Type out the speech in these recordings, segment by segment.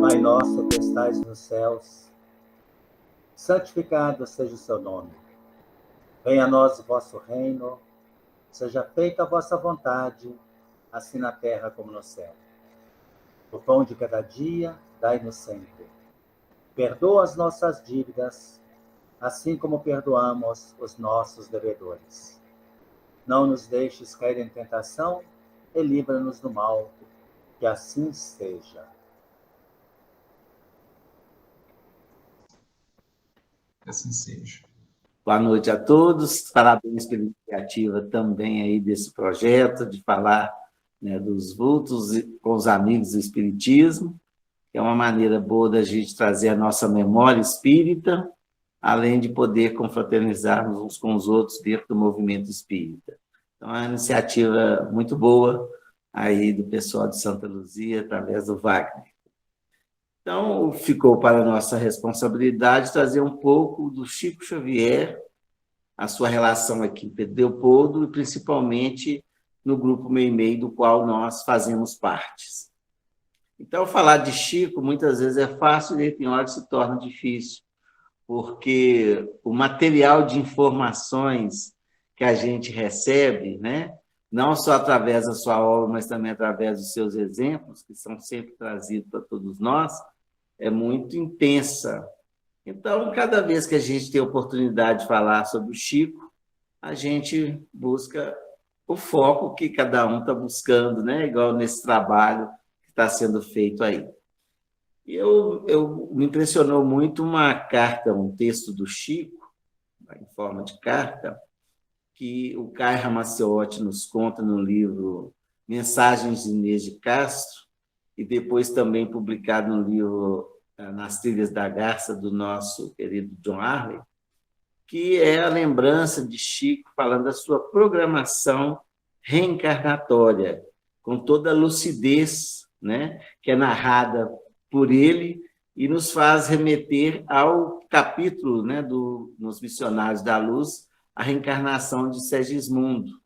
Pai nosso que estais nos céus, santificado seja o seu nome. Venha a nós o vosso reino, seja feita a vossa vontade, assim na terra como no céu. O pão de cada dia, dai-nos sempre. Perdoa as nossas dívidas, assim como perdoamos os nossos devedores. Não nos deixes cair em tentação e livra-nos do mal, que assim seja. Assim seja. Boa noite a todos, parabéns pela iniciativa também aí desse projeto, de falar, né, dos vultos com os amigos do Espiritismo, que é uma maneira boa da gente trazer a nossa memória espírita, além de poder confraternizarmos uns com os outros dentro do movimento espírita. Então, é uma iniciativa muito boa aí do pessoal de Santa Luzia, através do Wagner. Então, ficou para a nossa responsabilidade trazer um pouco do Chico Xavier, a sua relação aqui em Pedro Leopoldo, e principalmente no grupo Meimei, do qual nós fazemos partes. Então, falar de Chico, muitas vezes é fácil e tem hora que se torna difícil, porque o material de informações que a gente recebe, né, não só através da sua obra, mas também através dos seus exemplos, que são sempre trazidos para todos nós, é muito intensa. Então, cada vez que a gente tem a oportunidade de falar sobre o Chico, a gente busca o foco que cada um está buscando, né? Igual nesse trabalho que está sendo feito aí. Me impressionou muito uma carta, um texto do Chico, em forma de carta, que o Caio Ramaciotti nos conta no livro Mensagens de Inês de Castro, e depois também publicado no livro Nas Trilhas da Garça, do nosso querido John Arley, que é a lembrança de Chico falando da sua programação reencarnatória, com toda a lucidez, né, que é narrada por ele e nos faz remeter ao capítulo, né, nos Missionários da Luz, a reencarnação de Segismundo.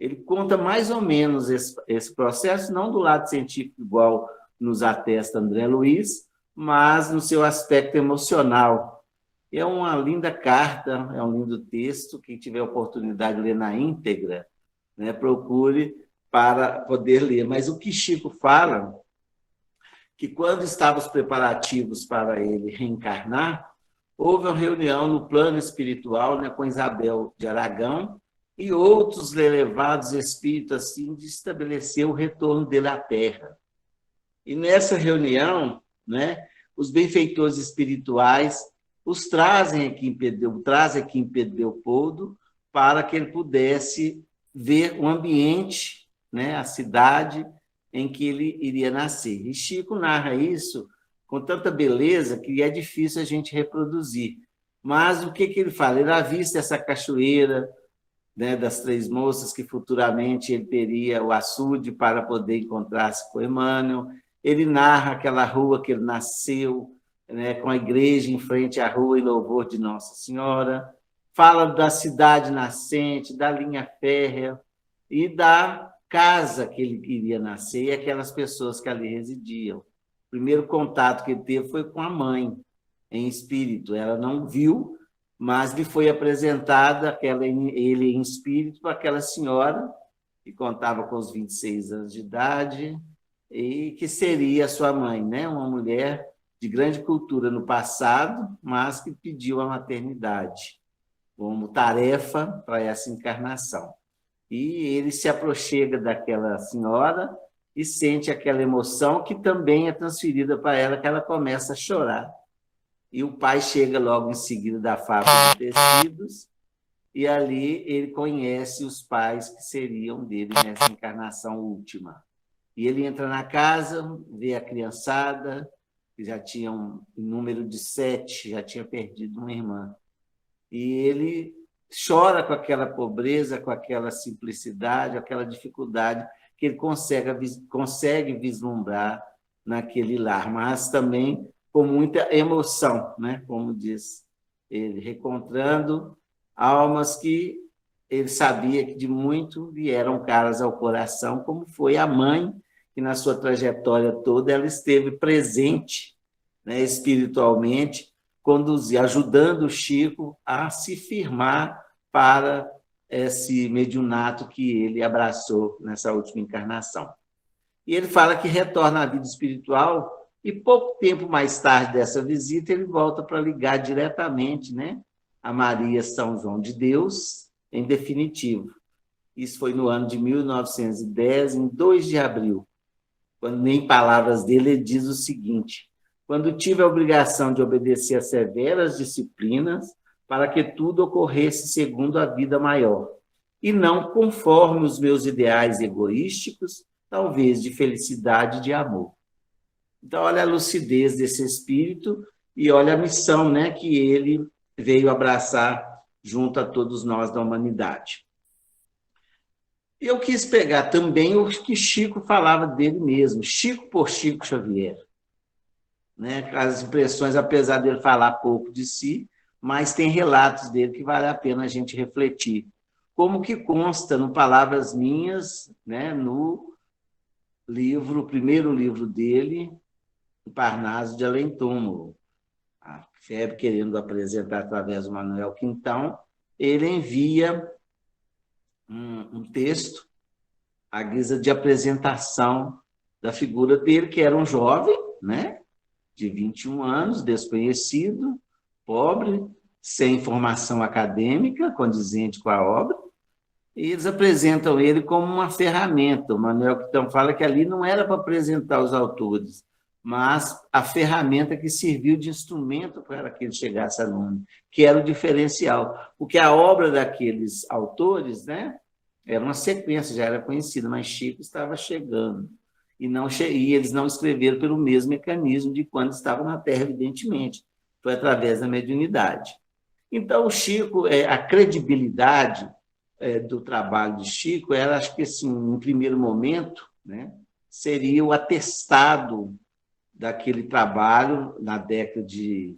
Ele conta mais ou menos esse processo, não do lado científico, igual nos atesta André Luiz, mas no seu aspecto emocional. É uma linda carta, é um lindo texto. Quem tiver a oportunidade de ler na íntegra, né, procure para poder ler. Mas o que Chico fala, que quando estavam os preparativos para ele reencarnar, houve uma reunião no plano espiritual, né, com Isabel de Aragão e outros elevados espíritos, assim, de estabelecer o retorno dele à Terra. E nessa reunião, né, os benfeitores espirituais os trazem aqui em Pedro Leopoldo para que ele pudesse ver o ambiente, né, a cidade em que ele iria nascer. E Chico narra isso com tanta beleza que é difícil a gente reproduzir. Mas o que ele fala? Ele avista essa cachoeira, né, das Três Moças, que futuramente ele teria o açude para poder encontrar-se com Emmanuel. Ele narra aquela rua que ele nasceu, né, com a igreja em frente à rua em louvor de Nossa Senhora. Fala da cidade nascente, da linha férrea e da casa que ele iria nascer e aquelas pessoas que ali residiam. O primeiro contato que ele teve foi com a mãe, em espírito. Ela não viu, mas lhe foi apresentada ele em espírito para aquela senhora que contava com os 26 anos de idade e que seria sua mãe, né? Uma mulher de grande cultura no passado, mas que pediu a maternidade como tarefa para essa encarnação. E ele se aproxima daquela senhora e sente aquela emoção que também é transferida para ela, que ela começa a chorar. E o pai chega logo em seguida da fábrica de tecidos e ali ele conhece os pais que seriam dele nessa encarnação última. E ele entra na casa, vê a criançada, que já tinha um número de 7, já tinha perdido uma irmã. E ele chora com aquela pobreza, com aquela simplicidade, aquela dificuldade que ele consegue vislumbrar naquele lar, mas também com muita emoção, né? Como diz ele, reencontrando almas que ele sabia que de muito vieram caras ao coração, como foi a mãe, que na sua trajetória toda ela esteve presente né, espiritualmente, ajudando o Chico a se firmar para esse mediunato que ele abraçou nessa última encarnação. E ele fala que retorna à vida espiritual e pouco tempo mais tarde dessa visita ele volta para ligar diretamente, né, a Maria São João de Deus, em definitivo. Isso foi no ano de 1910, em 2 de abril, quando, em palavras dele, ele diz o seguinte: quando tive a obrigação de obedecer a severas disciplinas para que tudo ocorresse segundo a vida maior, e não conforme os meus ideais egoísticos, talvez de felicidade e de amor. Então, olha a lucidez desse espírito e olha a missão, né, que ele veio abraçar junto a todos nós da humanidade. Eu quis pegar também o que Chico falava dele mesmo, Chico por Chico Xavier. Né? As impressões, apesar dele falar pouco de si, mas tem relatos dele que vale a pena a gente refletir. Como que consta, no Palavras Minhas, né, no livro, o primeiro livro dele, O Parnaso de Além Túmulo. A FEB, querendo apresentar através do Manuel Quintão, ele envia um texto à guisa de apresentação da figura dele, que era um jovem, né, de 21 anos, desconhecido, pobre, sem formação acadêmica, condizente com a obra, e eles apresentam ele como uma ferramenta. O Manuel Quintão fala que ali não era para apresentar os autores, mas a ferramenta que serviu de instrumento para que ele chegasse a nome, que era o diferencial. Porque a obra daqueles autores, né, era uma sequência, já era conhecida, mas Chico estava chegando. E eles não escreveram pelo mesmo mecanismo de quando estavam na Terra, evidentemente. Foi através da mediunidade. Então, o Chico, a credibilidade do trabalho de Chico era, acho que, assim, em primeiro momento, né, seria o atestado daquele trabalho na década de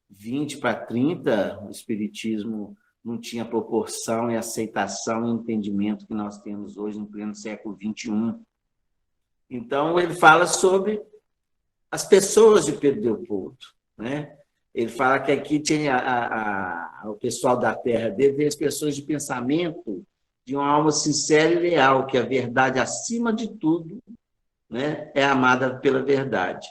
20 para 30, o espiritismo não tinha proporção e aceitação e entendimento que nós temos hoje no pleno século XXI. Então, ele fala sobre as pessoas de Pedro Leopoldo, né? Ele fala que aqui tinha o pessoal da terra dele, as pessoas de pensamento de uma alma sincera e leal, que a verdade, acima de tudo, né, é amada pela verdade.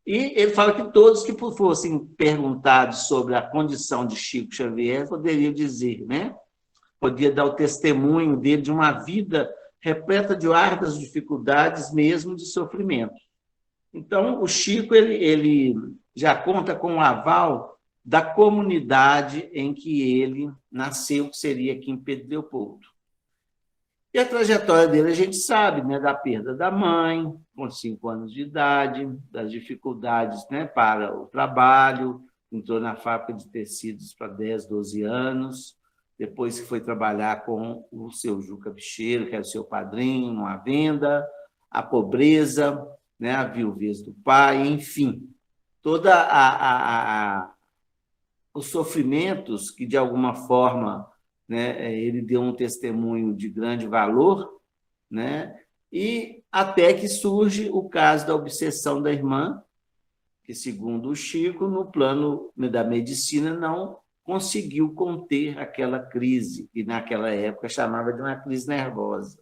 E ele fala que todos que fossem perguntados sobre a condição de Chico Xavier poderiam dizer, né? Podia dar o testemunho dele de uma vida repleta de árduas dificuldades, mesmo de sofrimento. Então, o Chico ele já conta com o aval da comunidade em que ele nasceu, que seria aqui em Pedro Leopoldo. E a trajetória dele a gente sabe, né, da perda da mãe, com 5 anos de idade, das dificuldades, né, para o trabalho, entrou na fábrica de tecidos para 10, 12 anos, depois que foi trabalhar com o seu Juca Bicheiro, que era o seu padrinho, numa venda, a pobreza, né, a viuvez do pai, enfim, toda os sofrimentos que, de alguma forma, né, ele deu um testemunho de grande valor, né, e até que surge o caso da obsessão da irmã, que, segundo o Chico, no plano da medicina, não conseguiu conter aquela crise, que naquela época chamava de uma crise nervosa.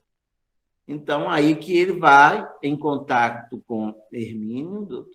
Então, aí que ele vai em contato com Hermínio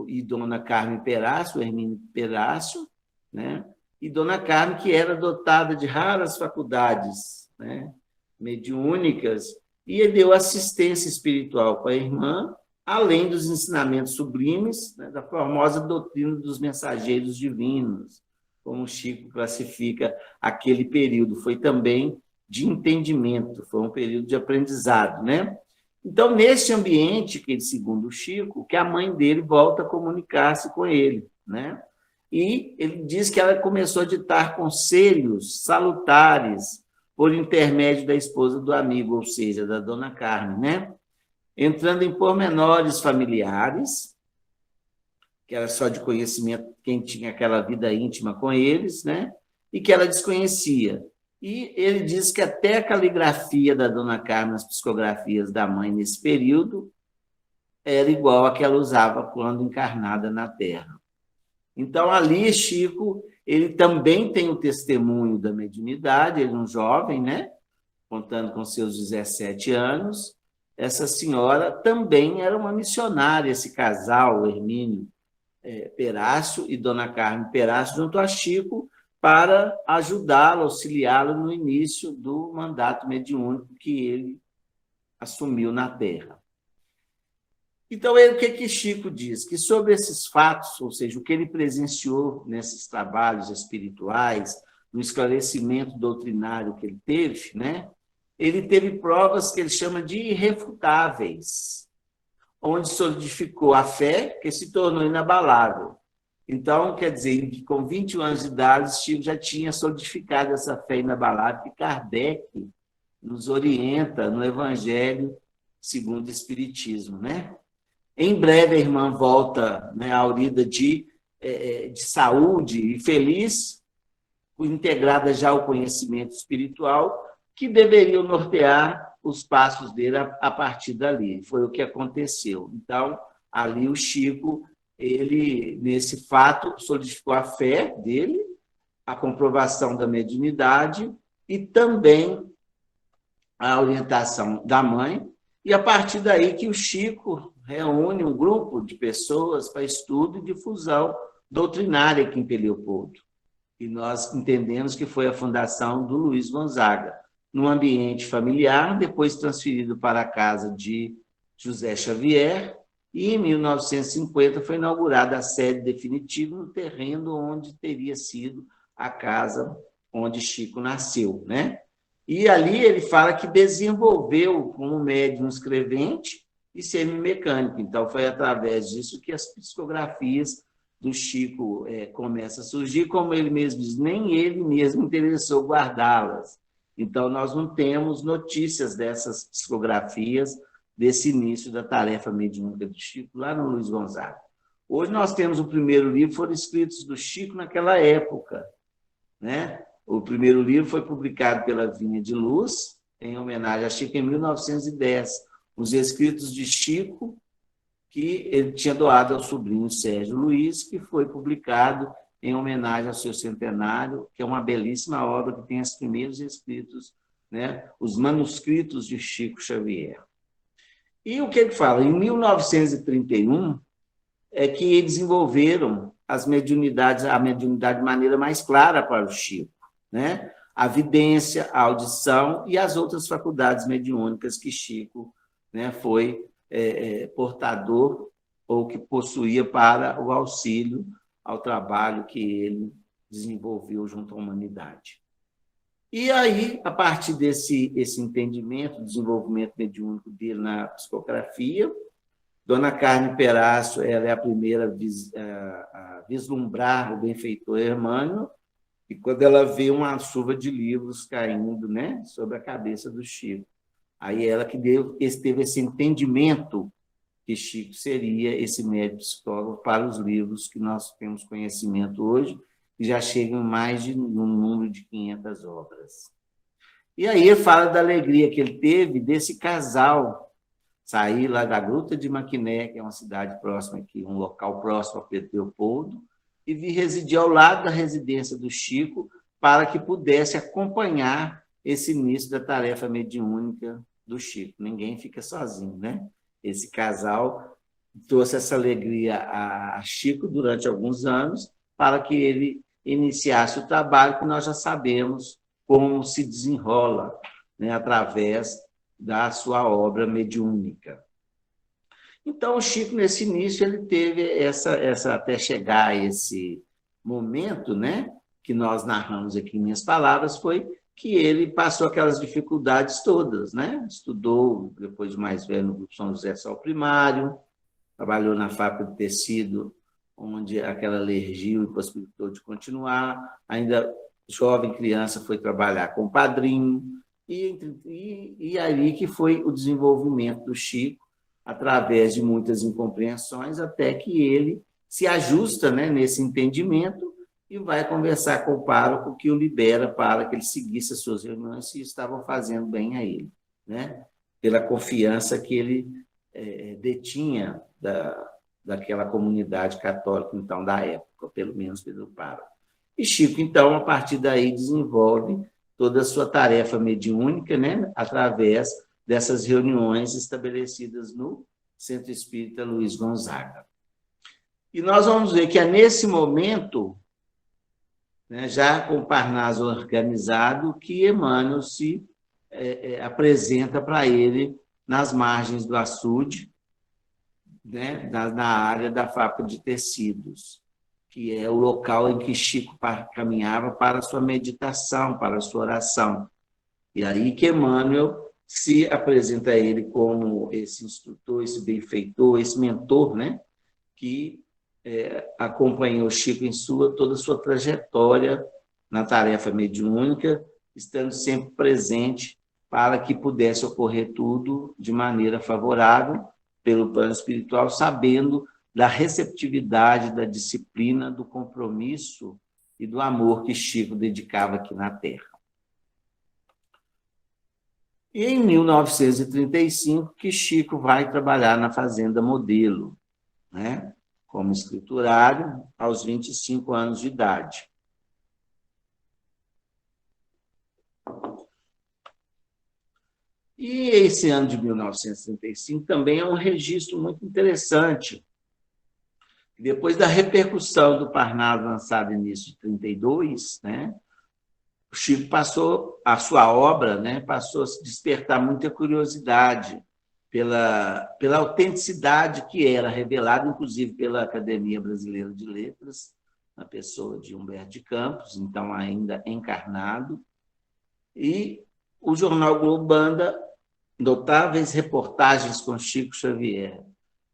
e Dona Carmen Perácio, Hermínio Perácio, né? E Dona Carmen, que era dotada de raras faculdades, né, mediúnicas, e ele deu assistência espiritual para a irmã, além dos ensinamentos sublimes, né, da famosa doutrina dos mensageiros divinos, como o Chico classifica aquele período. Foi também de entendimento, foi um período de aprendizado, né? Então, nesse ambiente, que segundo o Chico, que a mãe dele volta a comunicar-se com ele, né? E ele diz que ela começou a ditar conselhos salutares por intermédio da esposa do amigo, ou seja, da Dona Carmen, né? Entrando em pormenores familiares, que era só de conhecimento quem tinha aquela vida íntima com eles, né? E que ela desconhecia. E ele diz que até a caligrafia da Dona Carmen, as psicografias da mãe nesse período, era igual a que ela usava quando encarnada na Terra. Então, ali, Chico, ele também tem o testemunho da mediunidade, ele é um jovem, né? Contando com seus 17 anos. Essa senhora também era uma missionária, esse casal, o Hermínio Perácio e Dona Carmen Perácio, junto a Chico, para ajudá-lo, auxiliá-lo no início do mandato mediúnico que ele assumiu na Terra. Então, o que Chico diz? Que sobre esses fatos, ou seja, o que ele presenciou nesses trabalhos espirituais, no esclarecimento doutrinário que ele teve, né? Ele teve provas que ele chama de irrefutáveis, onde solidificou a fé, que se tornou inabalável. Então, quer dizer, que com 21 anos de idade, Chico já tinha solidificado essa fé inabalável que Kardec nos orienta no Evangelho segundo o Espiritismo, né? Em breve, a irmã volta, né, aurida de saúde e feliz, integrada já ao conhecimento espiritual, que deveriam nortear os passos dele a partir dali. Foi o que aconteceu. Então, ali o Chico, ele, nesse fato, solidificou a fé dele, a comprovação da mediunidade e também a orientação da mãe, e a partir daí que o Chico reúne um grupo de pessoas para estudo e difusão doutrinária aqui em Leopoldo. E nós entendemos que foi a fundação do Luiz Gonzaga, num ambiente familiar, depois transferido para a casa de José Xavier, e em 1950 foi inaugurada a sede definitiva no terreno onde teria sido a casa onde Chico nasceu, né? E ali ele fala que desenvolveu como médium escrevente e semimecânico. Então, foi através disso que as psicografias do Chico começam a surgir, como ele mesmo diz, nem ele mesmo interessou guardá-las. Então, nós não temos notícias dessas psicografias, desse início da tarefa mediúnica do Chico, lá no Luiz Gonzaga. Hoje nós temos o primeiro livro, foram escritos do Chico naquela época, né? O primeiro livro foi publicado pela Vinha de Luz, em homenagem a Chico, em 1910. Os escritos de Chico, que ele tinha doado ao sobrinho Sérgio Luiz, que foi publicado em homenagem ao seu centenário, que é uma belíssima obra que tem os primeiros escritos, né, os manuscritos de Chico Xavier. E o que ele fala? Em 1931, é que desenvolveram a mediunidade de maneira mais clara para o Chico, né? A vidência, a audição e as outras faculdades mediúnicas que Chico, né, foi portador ou que possuía para o auxílio ao trabalho que ele desenvolveu junto à humanidade. E aí, a partir desse entendimento, desenvolvimento mediúnico dele na psicografia, Dona Carmen Perácio, ela é a primeira a vislumbrar o benfeitor Hermânio, e quando ela vê uma chuva de livros caindo, né, sobre a cabeça do Chico, aí ela que teve esse entendimento que Chico seria esse médico psicólogo para os livros que nós temos conhecimento hoje, que já chegam mais de um número de 500 obras. E aí ele fala da alegria que ele teve desse casal sair lá da Gruta de Maquiné, que é uma cidade próxima aqui, um local próximo a Pedro Leopoldo, e vir residir ao lado da residência do Chico para que pudesse acompanhar esse início da tarefa mediúnica do Chico. Ninguém fica sozinho, né? Esse casal trouxe essa alegria a Chico durante alguns anos para que ele iniciasse o trabalho que nós já sabemos como se desenrola, né, através da sua obra mediúnica. Então, o Chico, nesse início, ele teve essa até chegar a esse momento, né, que nós narramos aqui em minhas palavras, foi que ele passou aquelas dificuldades todas, né? Estudou, depois de mais velho, no Grupo São José só o primário, trabalhou na fábrica de tecido, onde aquela alergia o impossibilitou de continuar, ainda jovem criança foi trabalhar com o padrinho, e aí que foi o desenvolvimento do Chico, através de muitas incompreensões, até que ele se ajusta, né, nesse entendimento e vai conversar com o pároco que o libera para que ele seguisse as suas reuniões se estavam fazendo bem a ele, né? Pela confiança que ele detinha daquela comunidade católica, então, da época, pelo menos Pedro Páramo. E Chico, então, a partir daí, desenvolve toda a sua tarefa mediúnica, né, através dessas reuniões estabelecidas no Centro Espírita Luiz Gonzaga. E nós vamos ver que é nesse momento, né, já com o Parnaso organizado, que Emmanuel se apresenta para ele nas margens do açude, né, na área da fábrica de tecidos, que é o local em que Chico caminhava para a sua meditação, para a sua oração. E aí que Emmanuel se apresenta a ele como esse instrutor, esse benfeitor, esse mentor, né, que acompanhou Chico em toda a sua trajetória na tarefa mediúnica, estando sempre presente para que pudesse ocorrer tudo de maneira favorável pelo plano espiritual, sabendo da receptividade, da disciplina, do compromisso e do amor que Chico dedicava aqui na Terra. E em 1935, que Chico vai trabalhar na Fazenda Modelo, né, como escriturário, aos 25 anos de idade. E esse ano de 1935 também é um registro muito interessante. Depois da repercussão do Parnaso lançado no início de 1932, né, o Chico passou, a sua obra, né, passou a se despertar muita curiosidade pela autenticidade que era revelada, inclusive pela Academia Brasileira de Letras, na pessoa de Humberto de Campos, então ainda encarnado, e o jornal Globo Banda, notáveis reportagens com Chico Xavier,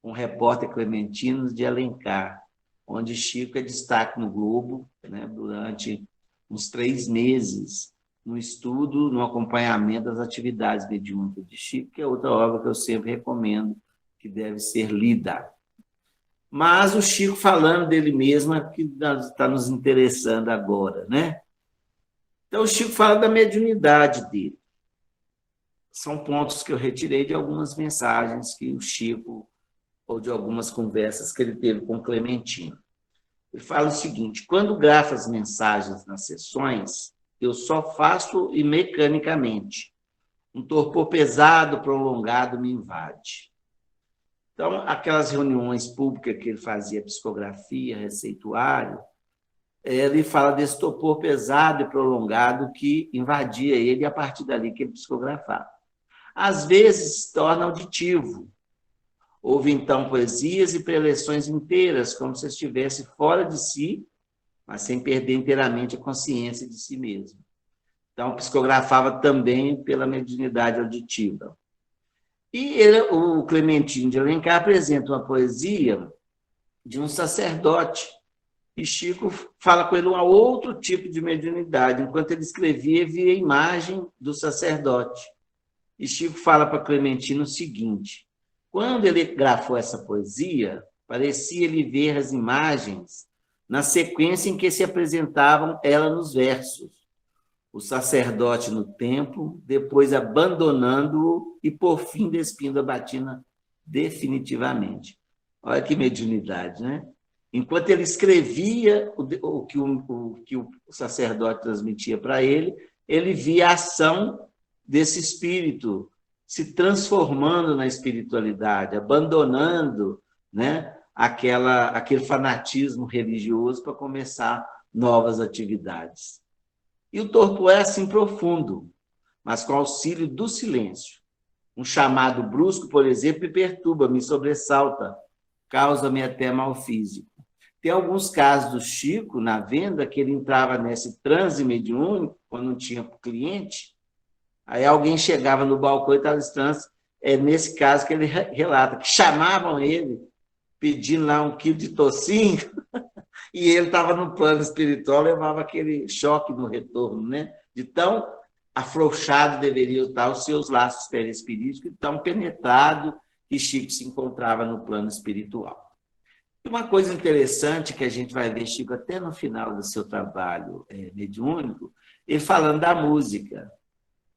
um repórter Clementino de Alencar, onde Chico é destaque no Globo, né, durante uns 3 meses, no estudo, no acompanhamento das atividades mediúnicas de Chico, que é outra obra que eu sempre recomendo, que deve ser lida. Mas o Chico falando dele mesmo é que está nos interessando agora, né? Então, o Chico fala da mediunidade dele. São pontos que eu retirei de algumas mensagens que o Chico, ou de algumas conversas que ele teve com Clementino. Ele fala o seguinte: quando grafo as mensagens nas sessões, eu só faço e mecanicamente. Um torpor pesado, prolongado, me invade. Então, aquelas reuniões públicas que ele fazia, psicografia, receituário, ele fala desse torpor pesado e prolongado que invadia ele, e a partir dali que ele psicografava. Às vezes, se torna auditivo. Houve, então, poesias e preleções inteiras, como se estivesse fora de si, mas sem perder inteiramente a consciência de si mesmo. Então, psicografava também pela mediunidade auditiva. E o Clementino de Alencar apresenta uma poesia de um sacerdote, e Chico fala com ele um outro tipo de mediunidade. Enquanto ele escrevia, via a imagem do sacerdote. E Chico fala para Clementino o seguinte: quando ele grafou essa poesia, parecia ele ver as imagens na sequência em que se apresentavam ela nos versos. O sacerdote no templo, depois abandonando-o e, por fim, despindo a batina definitivamente. Olha que mediunidade, né? Enquanto ele escrevia o que o sacerdote transmitia para ele via a ação desse espírito se transformando na espiritualidade, abandonando, né, aquele fanatismo religioso para começar novas atividades. E o torpor é assim profundo, mas com auxílio do silêncio. Um chamado brusco, por exemplo, me perturba, me sobressalta, causa-me até mal físico. Tem alguns casos do Chico, na venda, que ele entrava nesse transe mediúnico, quando não tinha cliente, aí alguém chegava no balcão e estava nesse transe. É nesse caso que ele relata, que chamavam ele, pedindo lá 1 quilo de tocinho, e ele estava no plano espiritual, levava aquele choque no retorno, né? De tão afrouxado deveriam estar os seus laços perispiríticos, e tão penetrado que Chico se encontrava no plano espiritual. Uma coisa interessante que a gente vai ver Chico até no final do seu trabalho mediúnico, ele falando da música.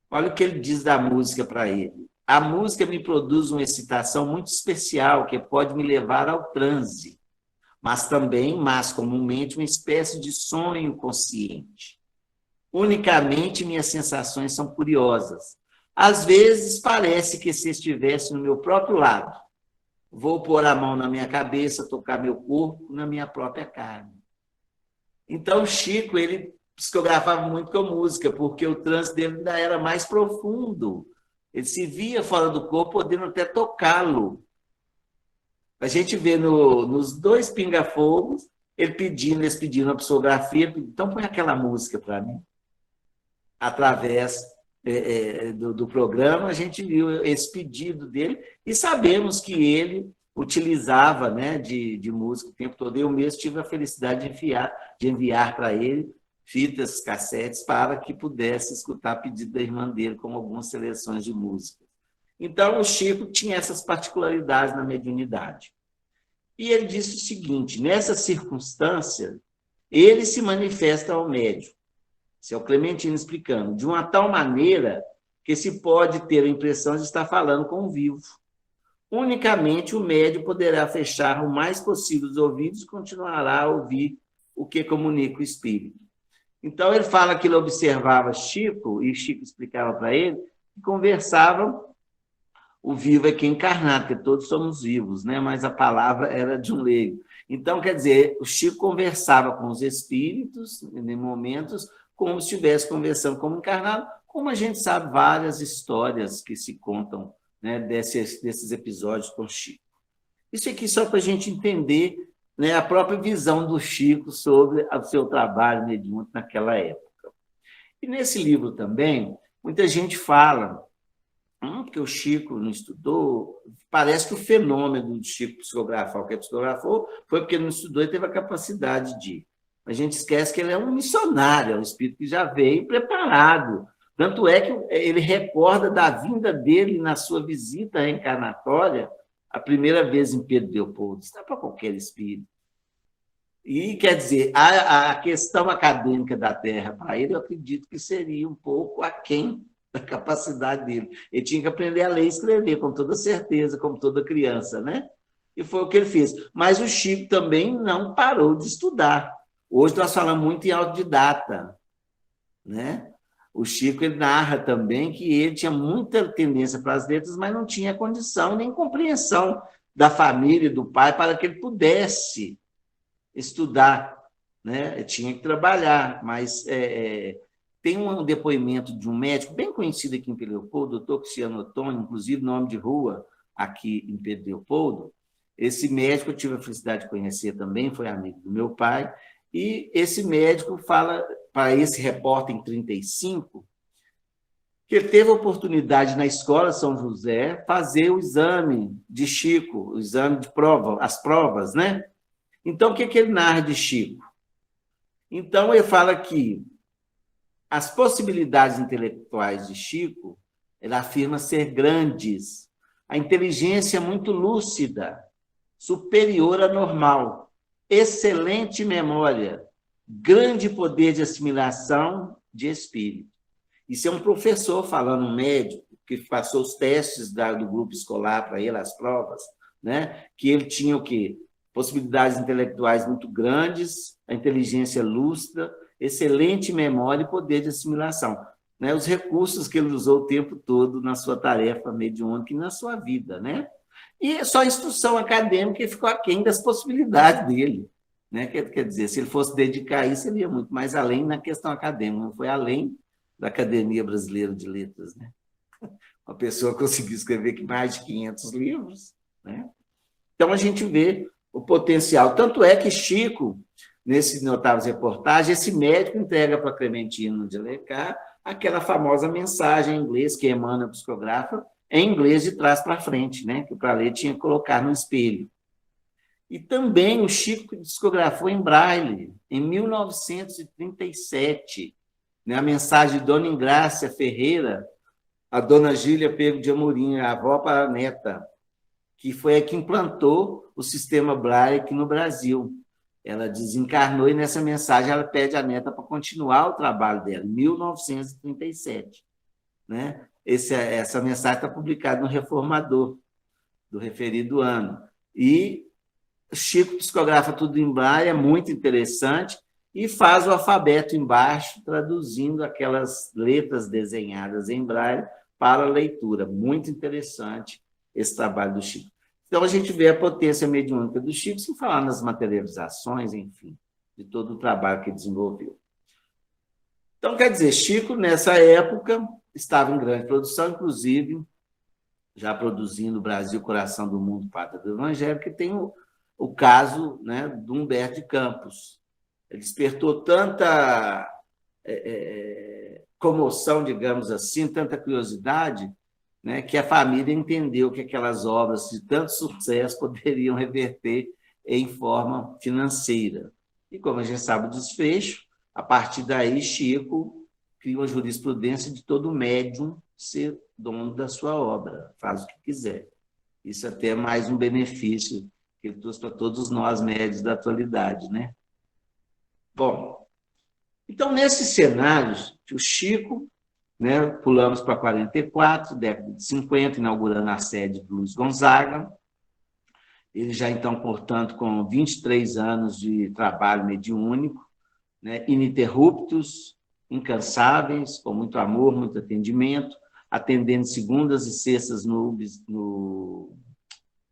Olha o que ele diz da música para ele. a música me produz uma excitação muito especial que pode me levar ao transe, mas também, mais comumente, uma espécie de sonho consciente. Unicamente minhas sensações são curiosas. Às vezes parece que se estivesse no meu próprio lado. Vou pôr a mão na minha cabeça, tocar meu corpo na minha própria carne. Então, Chico, ele psicografava muito com música, porque o transe dele ainda era mais profundo. Ele se via fora do corpo, podendo até tocá-lo. A gente vê nos dois Pinga-Fogos, eles pedindo a psicografia, então põe aquela música para mim. Através do programa, a gente viu esse pedido dele e sabemos que ele utilizava, né, de música o tempo todo. Eu mesmo tive a felicidade de enviar para ele fitas, cassetes, para que pudesse escutar a pedido da irmã dele, com algumas seleções de música. Então, o Chico tinha essas particularidades na mediunidade. E ele disse o seguinte: nessa circunstância, ele se manifesta ao médium. Esse é o Clementino explicando, de uma tal maneira que se pode ter a impressão de estar falando com o vivo. Unicamente o médium poderá fechar o mais possível os ouvidos e continuará a ouvir o que comunica o espírito. Então, ele fala que ele observava Chico, e Chico explicava para ele, que conversavam, o vivo é que é encarnado, porque todos somos vivos, né? Mas a palavra era de um leigo. Então, quer dizer, o Chico conversava com os espíritos, em momentos, como se estivesse conversando como encarnado, como a gente sabe várias histórias que se contam, né, desses episódios com Chico. Isso aqui só para a gente entender, né, a própria visão do Chico sobre o seu trabalho mediúnico naquela época. E nesse livro também, muita gente fala porque o Chico não estudou, parece que o fenômeno do Chico psicografar, o que psicografou, foi porque não estudou e teve a capacidade de. A gente esquece que ele é um missionário, é um espírito que já veio preparado. Tanto é que ele recorda da vinda dele na sua visita reencarnatória, a primeira vez em Pedro Leopoldo. Isso não é para qualquer espírito. E, quer dizer, a questão acadêmica da Terra, para ele, eu acredito que seria um pouco aquém da capacidade dele. Ele tinha que aprender a ler e escrever, com toda certeza, como toda criança, né? E foi o que ele fez. Mas o Chico também não parou de estudar. Hoje nós falamos muito em autodidata, né? O Chico, ele narra também que ele tinha muita tendência para as letras, mas não tinha condição nem compreensão da família e do pai para que ele pudesse estudar, né? Ele tinha que trabalhar, mas tem um depoimento de um médico bem conhecido aqui em Pedro Leopoldo, o doutor Cristiano Ottoni, inclusive nome de rua aqui em Pedro Leopoldo. Esse médico eu tive a felicidade de conhecer também, foi amigo do meu pai, e esse médico fala para esse repórter em 1935 que ele teve a oportunidade na Escola São José fazer o exame de Chico, o exame de prova, as provas, né? Então, o que ele narra de Chico? Então, ele fala que as possibilidades intelectuais de Chico, ele afirma ser grandes, a inteligência muito lúcida, superior à normal, excelente memória, grande poder de assimilação de espírito. Isso é um professor falando, um médico, que passou os testes do grupo escolar para ele, as provas, né? Que ele tinha o quê? Possibilidades intelectuais muito grandes, a inteligência lúcida, excelente memória e poder de assimilação. Né? Os recursos que ele usou o tempo todo na sua tarefa mediúnica e na sua vida. Né? E só a instrução acadêmica ficou aquém das possibilidades dele. Né? Quer dizer, se ele fosse dedicar a isso, ele ia muito mais além na questão acadêmica, não foi além da Academia Brasileira de Letras. Né? Uma pessoa conseguiu escrever mais de 500 livros. Né? Então, a gente vê o potencial. Tanto é que Chico, nesse notáveis reportagem, esse médico entrega para Clementino de Alencar aquela famosa mensagem em inglês que Emmanuel psicografa, em inglês de trás para frente, né? Que para ler tinha que colocar no espelho. E também o Chico psicografou em braille, em 1937, né? A mensagem de Dona Ingrácia Ferreira, a Dona Gília Pego de Amorim, a avó para a neta, que foi a que implantou o sistema Braille aqui no Brasil. Ela desencarnou e nessa mensagem ela pede à neta para continuar o trabalho dela, em 1937. Né? essa mensagem está publicada no Reformador, do referido ano. E Chico psicografa tudo em braille, é muito interessante, e faz o alfabeto embaixo, traduzindo aquelas letras desenhadas em braille para a leitura. Muito interessante esse trabalho do Chico. Então, a gente vê a potência mediúnica do Chico, sem falar nas materializações, enfim, de todo o trabalho que desenvolveu. Então, quer dizer, Chico, nessa época, estava em grande produção, inclusive, já produzindo o Brasil, Coração do Mundo, Pátria do Evangelho, que tem o caso, né, do Humberto de Campos. Ele despertou tanta comoção, digamos assim, tanta curiosidade, né, que a família entendeu que aquelas obras de tanto sucesso poderiam reverter em forma financeira. E, como a gente sabe o desfecho, a partir daí, Chico cria uma jurisprudência de todo médium ser dono da sua obra, faz o que quiser. Isso até é mais um benefício que ele trouxe para todos nós médios da atualidade, né? Bom, então, nesses cenários, o Chico, né, pulamos para 44, década de 50, inaugurando a sede do Luiz Gonzaga. Ele já, então, portanto, com 23 anos de trabalho mediúnico, né, ininterruptos, incansáveis, com muito amor, muito atendimento, atendendo segundas e sextas no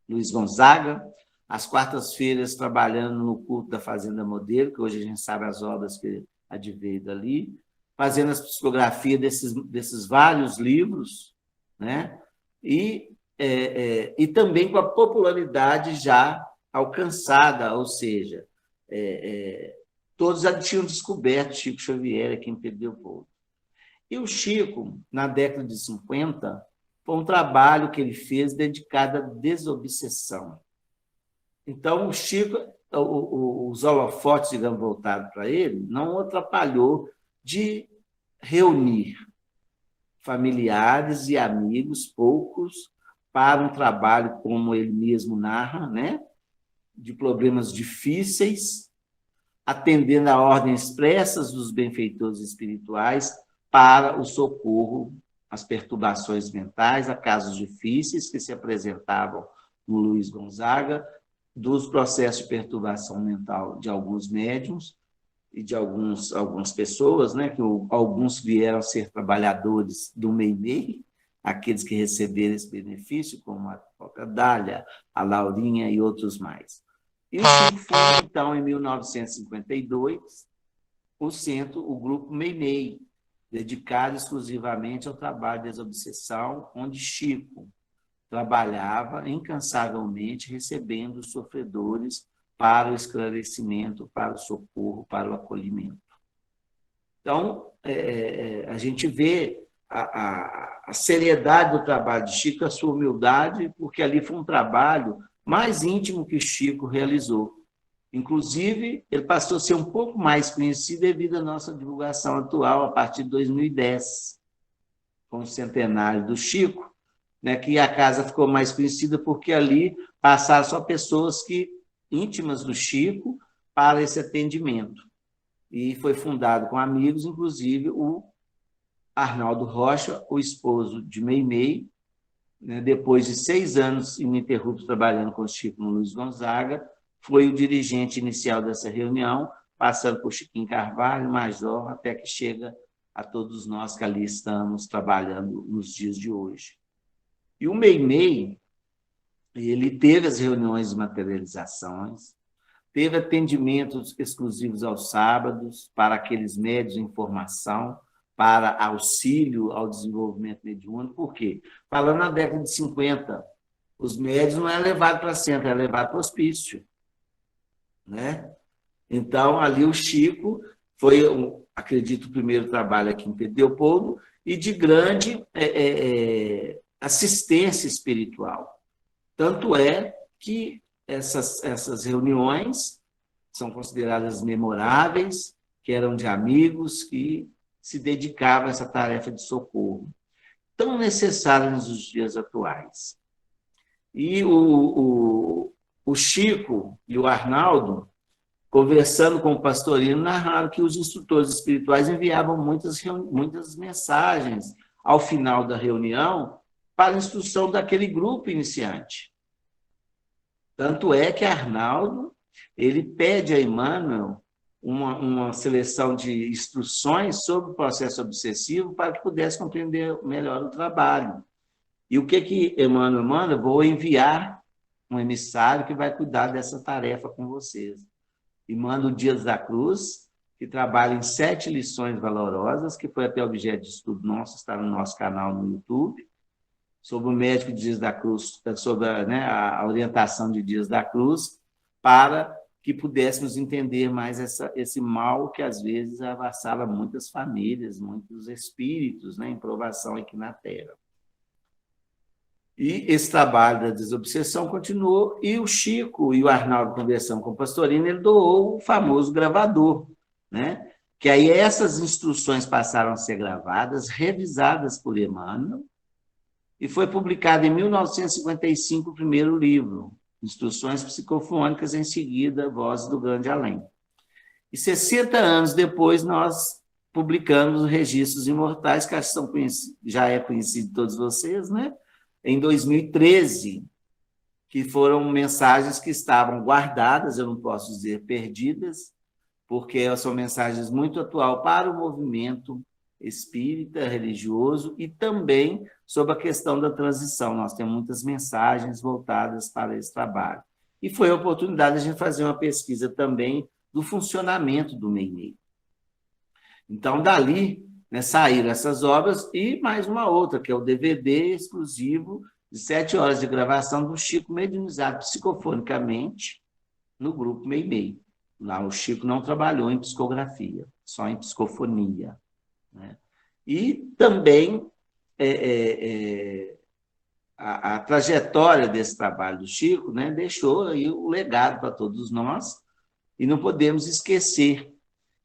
Luiz Gonzaga, às quartas-feiras trabalhando no culto da Fazenda Modelo, que hoje a gente sabe as obras que adveio dali, fazendo as psicografias desses vários livros, né? E também com a popularidade já alcançada, ou seja, todos já tinham descoberto Chico Xavier aqui em Pedro Leopoldo. E o Chico, na década de 50, foi um trabalho que ele fez dedicado à desobsessão. Então, o Chico, os holofotes, digamos, voltados para ele, não o atrapalhou de reunir familiares e amigos, poucos, para um trabalho, como ele mesmo narra, né, de problemas difíceis, atendendo a ordens expressas dos benfeitores espirituais para o socorro às perturbações mentais, a casos difíceis que se apresentavam no Luiz Gonzaga, dos processos de perturbação mental de alguns médiuns e de algumas pessoas, né, que alguns vieram a ser trabalhadores do MEI-MEI, aqueles que receberam esse benefício, como a própria Dália, a Laurinha e outros mais. E o Chico foi, então, em 1952, o grupo MEI-MEI, dedicado exclusivamente ao trabalho de desobsessão, onde Chico trabalhava incansavelmente, recebendo os sofredores para o esclarecimento, para o socorro, para o acolhimento. Então, a gente vê a seriedade do trabalho de Chico, a sua humildade, porque ali foi um trabalho mais íntimo que Chico realizou. Inclusive, ele passou a ser um pouco mais conhecido devido à nossa divulgação atual, a partir de 2010, com o centenário do Chico, né, que a casa ficou mais conhecida porque ali passaram só pessoas íntimas do Chico para esse atendimento. E foi fundado com amigos, inclusive o Arnaldo Rocha, o esposo de MEI-MEI, né, depois de 6 anos ininterruptos trabalhando com o Chico no Luiz Gonzaga, foi o dirigente inicial dessa reunião, passando por Chiquinho Carvalho, Major, até que chega a todos nós que ali estamos trabalhando nos dias de hoje. E o MEI-MEI, ele teve as reuniões de materializações, teve atendimentos exclusivos aos sábados para aqueles médios em formação, para auxílio ao desenvolvimento mediúnico. Por quê? Falando na década de 50, os médios não eram levados para centro, eram levados para o hospício, né? Então, ali o Chico foi, acredito, o primeiro trabalho aqui em Pedro Leopoldo e de grande assistência espiritual. Tanto é que essas reuniões são consideradas memoráveis, que eram de amigos que se dedicavam a essa tarefa de socorro, tão necessária nos dias atuais. E o Chico e o Arnaldo, conversando com o Pastorino, narraram que os instrutores espirituais enviavam muitas mensagens ao final da reunião, para a instrução daquele grupo iniciante. Tanto é que Arnaldo ele pede a Emmanuel uma seleção de instruções sobre o processo obsessivo para que pudesse compreender melhor o trabalho. E o que Emmanuel manda? Vou enviar um emissário que vai cuidar dessa tarefa com vocês. E manda o Dias da Cruz, que trabalha em 7 lições valorosas, que foi até objeto de estudo nosso, está no nosso canal no YouTube, sobre o médico Dias da Cruz, sobre a orientação de Dias da Cruz, para que pudéssemos entender mais esse mal que, às vezes, avassala muitas famílias, muitos espíritos, em provação aqui na Terra. E esse trabalho da desobsessão continuou, e o Chico e o Arnaldo, conversando com o Pastorino, ele doou o famoso gravador, que aí essas instruções passaram a ser gravadas, revisadas por Emmanuel, e foi publicado em 1955 o primeiro livro, Instruções Psicofônicas, em seguida, Vozes do Grande Além. E 60 anos depois, nós publicamos os Registros Imortais, que já é conhecido de todos vocês, em 2013, que foram mensagens que estavam guardadas, eu não posso dizer perdidas, porque são mensagens muito atuais para o movimento espírita, religioso, e também sobre a questão da transição. Nós temos muitas mensagens voltadas para esse trabalho. E foi a oportunidade de a gente fazer uma pesquisa também do funcionamento do Meimei. Então, dali, saíram essas obras e mais uma outra, que é o DVD exclusivo de 7 horas de gravação do Chico mediunizado psicofonicamente no grupo Meimei. Lá o Chico não trabalhou em psicografia, só em psicofonia. E também a trajetória desse trabalho do Chico deixou aí o legado para todos nós, e não podemos esquecer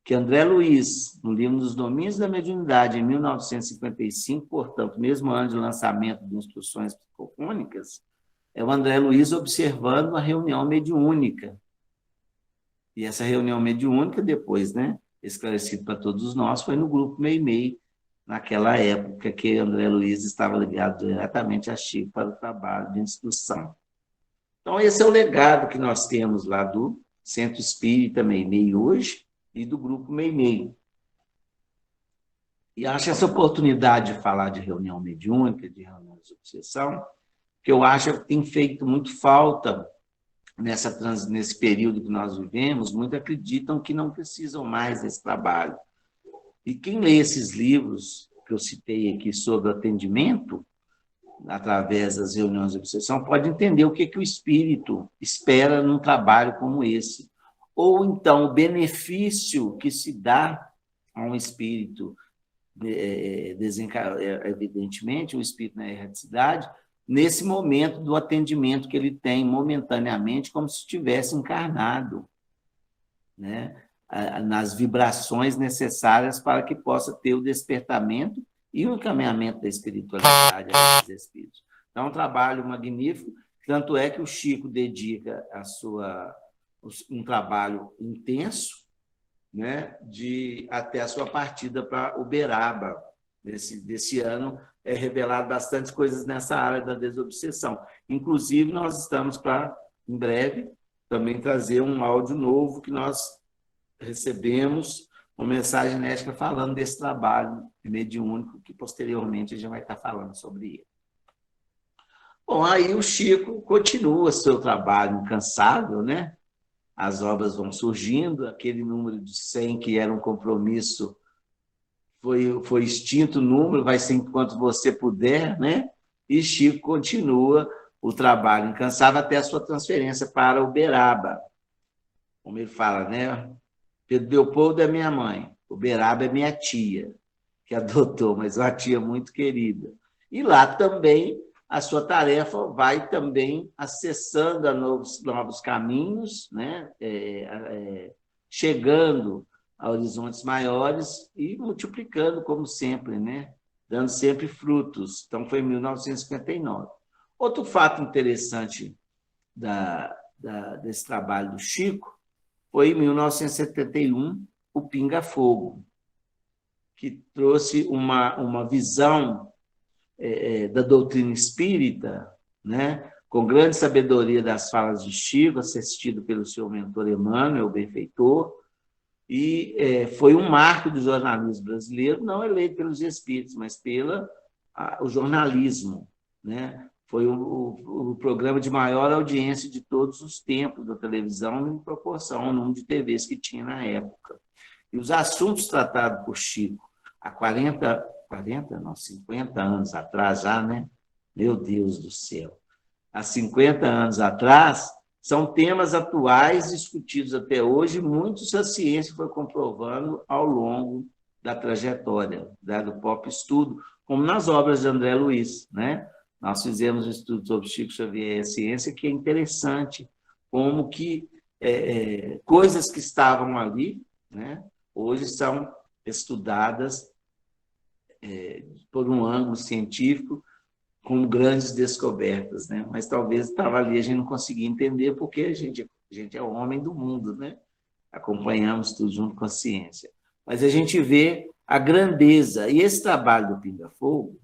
que André Luiz, no livro Dos Domínios da Mediunidade, em 1955, portanto, mesmo ano de lançamento de Instruções Psicofônicas, é o André Luiz observando uma reunião mediúnica. E essa reunião mediúnica, depois, esclarecido para todos nós, foi no grupo Meimei, naquela época que André Luiz estava ligado diretamente a Chico para o trabalho de instrução. Então, esse é o legado que nós temos lá do Centro Espírita Meimei hoje e do grupo Meimei. E acho essa oportunidade de falar de reunião mediúnica, de reunião de obsessão, que eu acho que tem feito muito falta nesse período que nós vivemos. Muitos acreditam que não precisam mais desse trabalho. E quem lê esses livros que eu citei aqui sobre atendimento, através das reuniões de obsessão, pode entender o que o espírito espera num trabalho como esse. Ou, então, o benefício que se dá a um espírito, evidentemente, um espírito na erraticidade, nesse momento do atendimento que ele tem momentaneamente, como se estivesse encarnado, nas vibrações necessárias para que possa ter o despertamento e o encaminhamento da espiritualidade a esses espíritos. Então, é um trabalho magnífico, tanto é que o Chico dedica um trabalho intenso, até a sua partida para Uberaba. Desse ano é revelado bastante coisas nessa área da desobsessão. Inclusive, nós estamos para, em breve, também trazer um áudio novo que nós recebemos, uma mensagem inédita falando desse trabalho mediúnico, que posteriormente a gente vai estar falando sobre ele. Bom, aí o Chico continua seu trabalho incansável, As obras vão surgindo, aquele número de 100 que era um compromisso foi extinto o número, vai ser enquanto você puder, E Chico continua o trabalho incansável até a sua transferência para Uberaba. Como ele fala, Pedro Leopoldo é minha mãe, Uberaba é minha tia, que adotou, mas uma tia muito querida. E lá também a sua tarefa vai também acessando a novos caminhos, chegando a horizontes maiores e multiplicando, como sempre, dando sempre frutos. Então, foi em 1959. Outro fato interessante desse trabalho do Chico foi em 1971, o Pinga Fogo, que trouxe uma visão da doutrina espírita, né? Com grande sabedoria das falas de Chico, assistido pelo seu mentor Emmanuel, o benfeitor, e foi um marco do jornalismo brasileiro, não eleito pelos espíritos, mas pelo jornalismo, né? Foi o programa de maior audiência de todos os tempos da televisão, em proporção ao número de TVs que tinha na época. E os assuntos tratados por Chico há 50 anos atrás já, né? Meu Deus do céu! Há 50 anos atrás, são temas atuais discutidos até hoje, muitos a ciência foi comprovando ao longo da trajetória do próprio estudo, como nas obras de André Luiz, né? Nós fizemos um estudo sobre Chico Xavier e a ciência, que é interessante, como que coisas que estavam ali, né, hoje são estudadas por um ângulo científico, com grandes descobertas, né? Mas talvez estava ali, a gente não conseguia entender, porque a gente é o homem do mundo, né? Acompanhamos tudo junto com a ciência. Mas a gente vê a grandeza, e esse trabalho do Pinga Fogo,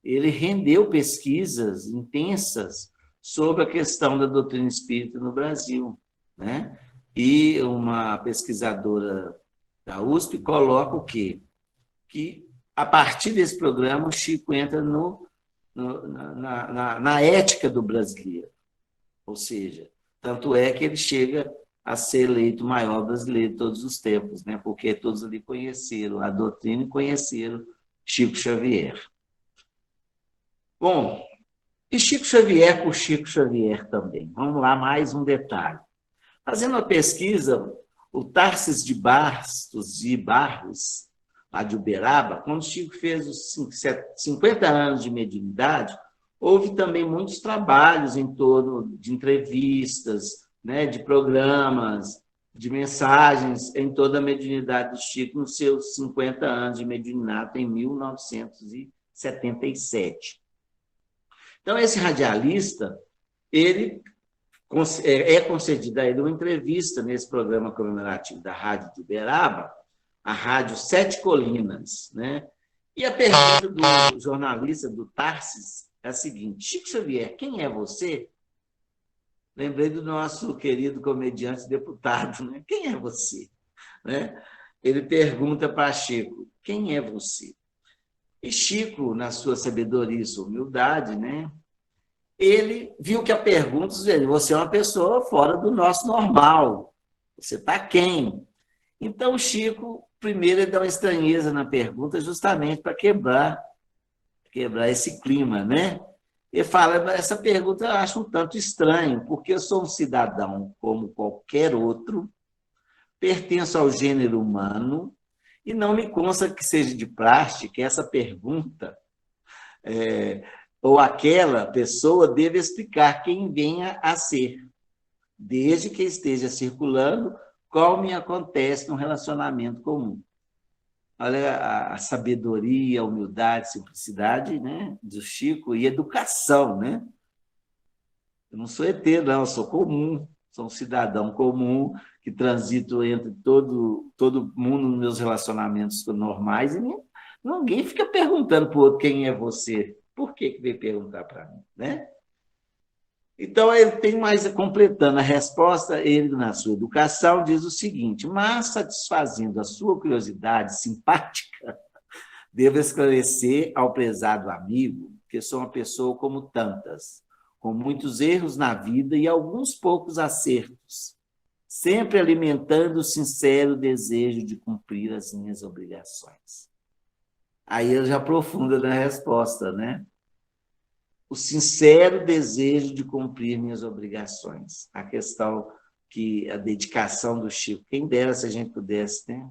ele rendeu pesquisas intensas sobre a questão da doutrina espírita no Brasil, né? E uma pesquisadora da USP coloca o quê? Que, a partir desse programa, o Chico entra na ética do brasileiro. Ou seja, tanto é que ele chega a ser eleito o maior brasileiro de todos os tempos, né? Porque todos ali conheceram a doutrina e conheceram Chico Xavier. Bom, e Chico Xavier por Chico Xavier também. Vamos lá, mais um detalhe. Fazendo uma pesquisa, o Tarsis de Barros, lá de Uberaba, quando o Chico fez os 50 anos de mediunidade, houve também muitos trabalhos em torno de entrevistas, né, de programas, de mensagens em toda a mediunidade do Chico nos seus 50 anos de mediunidade, em 1977. Então, esse radialista, ele concedida a ele uma entrevista nesse programa comemorativo da Rádio de Uberaba, a Rádio Sete Colinas, né? E a pergunta do jornalista, do Tarsis, é a seguinte: Chico Xavier, quem é você? Lembrei do nosso querido comediante deputado, né? Quem é você? Né? Ele pergunta para Chico, quem é você? E Chico, na sua sabedoria e sua humildade, né? Ele viu que a pergunta, você é uma pessoa fora do nosso normal, você está quem? Então, Chico, primeiro, ele dá uma estranheza na pergunta, justamente para quebrar esse clima, né? Ele fala, essa pergunta eu acho um tanto estranho, porque eu sou um cidadão como qualquer outro, pertenço ao gênero humano, e não me consta que seja de praxe que essa pergunta, ou aquela pessoa, deve explicar quem venha a ser, desde que esteja circulando, qual me acontece no relacionamento comum. Olha a sabedoria, a humildade, a simplicidade, né, do Chico, e educação, né? Eu não sou ET, não, eu sou comum, sou um cidadão comum que transito entre todo mundo nos meus relacionamentos normais, e ninguém fica perguntando para o outro quem é você. Por que veio perguntar para mim, né? Então, ele tem mais, completando a resposta, ele, na sua educação, diz o seguinte: mas, satisfazendo a sua curiosidade simpática, devo esclarecer ao prezado amigo que sou uma pessoa como tantas, com muitos erros na vida e alguns poucos acertos, sempre alimentando o sincero desejo de cumprir as minhas obrigações. Aí ele já aprofunda na resposta, né? O sincero desejo de cumprir minhas obrigações. A questão que a dedicação do Chico, quem dera se a gente pudesse, né,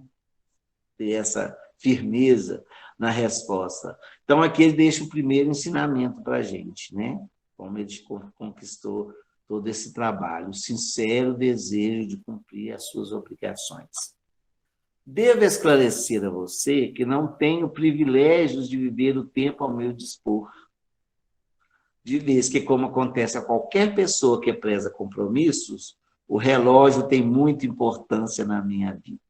ter essa firmeza na resposta. Então, aqui ele deixa o primeiro ensinamento para a gente, né? Como ele conquistou todo esse trabalho, o sincero desejo de cumprir as suas obrigações. Devo esclarecer a você que não tenho privilégios de viver o tempo ao meu dispor, de vez que, como acontece a qualquer pessoa que preza compromissos, o relógio tem muita importância na minha vida.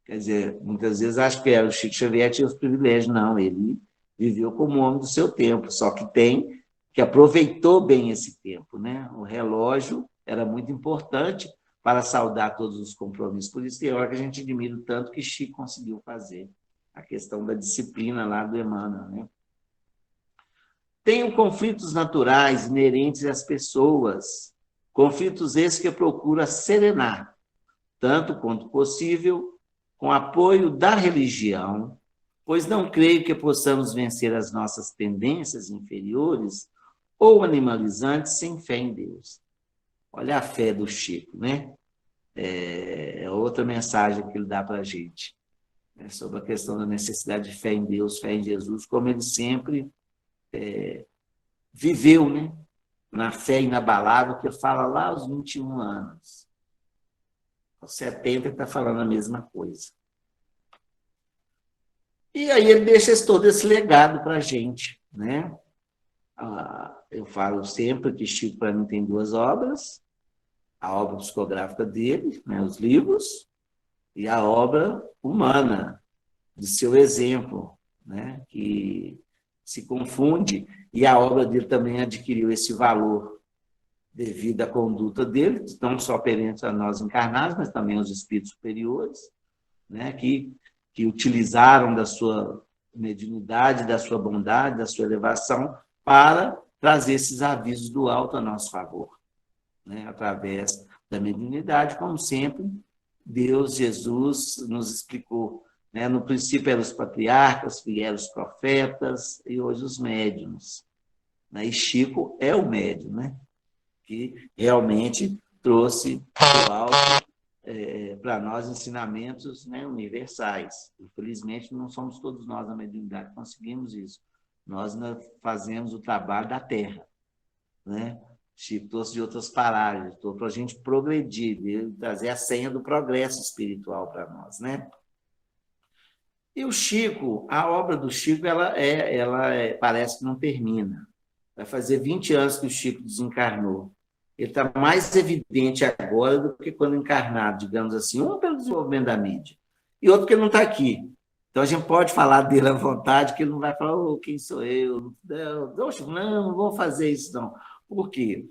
Quer dizer, muitas vezes acho que o Chico Xavier tinha os privilégios. Não, ele viveu como homem do seu tempo, só que aproveitou bem esse tempo, né? O relógio era muito importante para saudar todos os compromissos. Por isso que é hora que a gente admira o tanto que Chico conseguiu fazer. A questão da disciplina lá do Emmanuel, né? Tenho conflitos naturais inerentes às pessoas, conflitos esses que eu procuro serenar, tanto quanto possível, com apoio da religião, pois não creio que possamos vencer as nossas tendências inferiores ou animalizantes sem fé em Deus. Olha a fé do Chico, né? É outra mensagem que ele dá para a gente, né? Sobre a questão da necessidade de fé em Deus, fé em Jesus, como ele sempre viveu, né? Na fé inabalável, que fala lá aos 21 anos. Aos 70 está falando a mesma coisa. E aí ele deixa todo esse legado para a gente, né? Eu falo sempre que Chico, para mim, tem duas obras: a obra psicográfica dele, né, os livros, e a obra humana, de seu exemplo, né, que se confunde, e a obra dele também adquiriu esse valor devido à conduta dele, não só perante a nós encarnados, mas também aos espíritos superiores, né, que utilizaram da sua mediunidade, da sua bondade, da sua elevação, para trazer esses avisos do alto a nosso favor, né, através da mediunidade, como sempre, Deus, Jesus, nos explicou, né? No princípio eram os patriarcas, vieram os profetas, e hoje os médiuns, né? E Chico é o médium, né? Que realmente trouxe do alto para nós ensinamentos, né, universais. Infelizmente, não somos todos nós na mediunidade que conseguimos isso. Nós fazemos o trabalho da terra, né? Chico trouxe de outras paragens, para a gente progredir, trazer a senha do progresso espiritual para nós, né? E o Chico, a obra do Chico, parece que não termina. Vai fazer 20 anos que o Chico desencarnou. Ele está mais evidente agora do que quando encarnado, digamos assim, um pelo desenvolvimento da mídia, e outro porque ele não está aqui. Então, a gente pode falar dele à vontade, que ele não vai falar, quem sou eu? Não vou fazer isso, não. Por quê?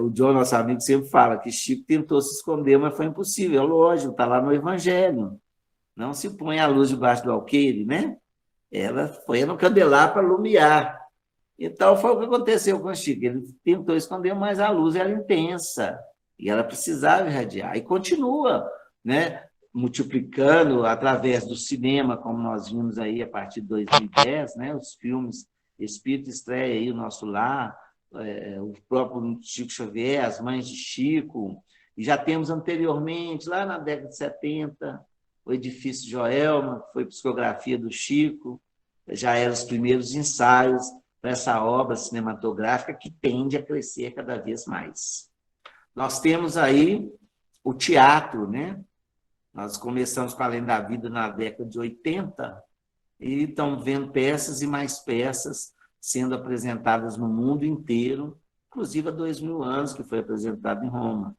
O John, nosso amigo, sempre fala que Chico tentou se esconder, mas foi impossível. É lógico, está lá no Evangelho. Não se põe a luz debaixo do alqueire, né? Ela foi no candelabro para iluminar. Então, foi o que aconteceu com o Chico. Ele tentou esconder, mas a luz era intensa e ela precisava irradiar. E continua, né, multiplicando através do cinema, como nós vimos aí a partir de 2010, né, os filmes Espírito Estreia aí, O Nosso Lar, o próprio Chico Xavier, As Mães de Chico, e já temos anteriormente, lá na década de 70, o Edifício Joelma, que foi psicografia do Chico, já eram os primeiros ensaios para essa obra cinematográfica que tende a crescer cada vez mais. Nós temos aí o teatro, né? Nós começamos com Além da Vida na década de 80 e estamos vendo peças e mais peças sendo apresentadas no mundo inteiro, inclusive há 2000 anos que foi apresentado em Roma,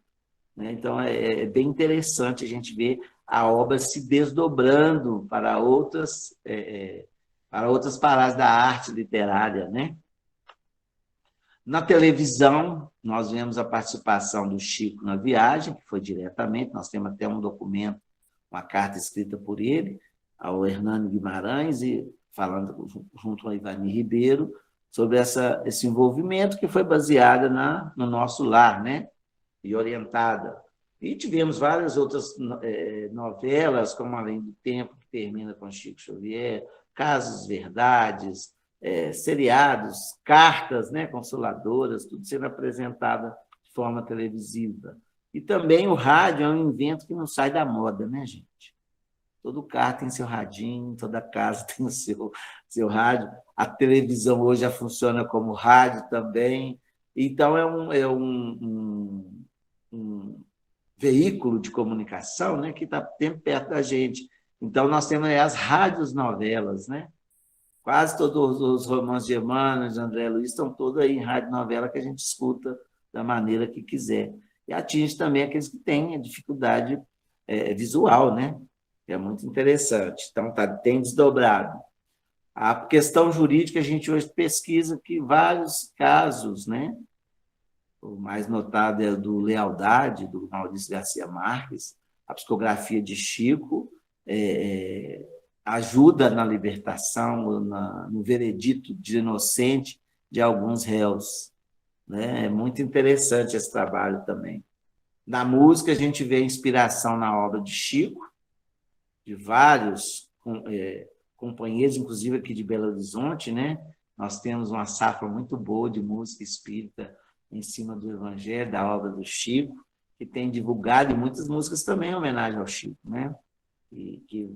né? Então, é bem interessante a gente ver a obra se desdobrando para outras paradas da arte literária, né? Na televisão, nós vemos a participação do Chico na Viagem, que foi diretamente, nós temos até um documento, uma carta escrita por ele, ao Hernani Guimarães, e falando junto ao Ivani Ribeiro, sobre esse envolvimento que foi baseada no Nosso Lar, né? E orientada. E tivemos várias outras novelas, como Além do Tempo, que termina com Chico Xavier, Casos Verdades, seriados, cartas, né, consoladoras, tudo sendo apresentado de forma televisiva. E também o rádio é um invento que não sai da moda, né, gente? Todo carro tem seu radinho, toda casa tem o seu rádio. A televisão hoje já funciona como rádio também. Então, é um veículo de comunicação, né, que está sempre perto da gente. Então, nós temos aí as rádios novelas, né? Quase todos os romances de Emmanuel, de André Luiz, estão todos aí em rádio novela que a gente escuta da maneira que quiser. E atinge também aqueles que têm a dificuldade visual, né? É muito interessante. Então, tem desdobrado. A questão jurídica, a gente hoje pesquisa que vários casos, né? O mais notado é do Lealdade, do Maurício Garcia Marques, a psicografia de Chico, ajuda na libertação, no veredito de inocente de alguns réus. Né? É muito interessante esse trabalho também. Na música, a gente vê inspiração na obra de Chico, de vários companheiros, inclusive aqui de Belo Horizonte, né? Nós temos uma safra muito boa de música espírita em cima do Evangelho, da obra do Chico, que tem divulgado, e muitas músicas também em homenagem ao Chico, né? E que,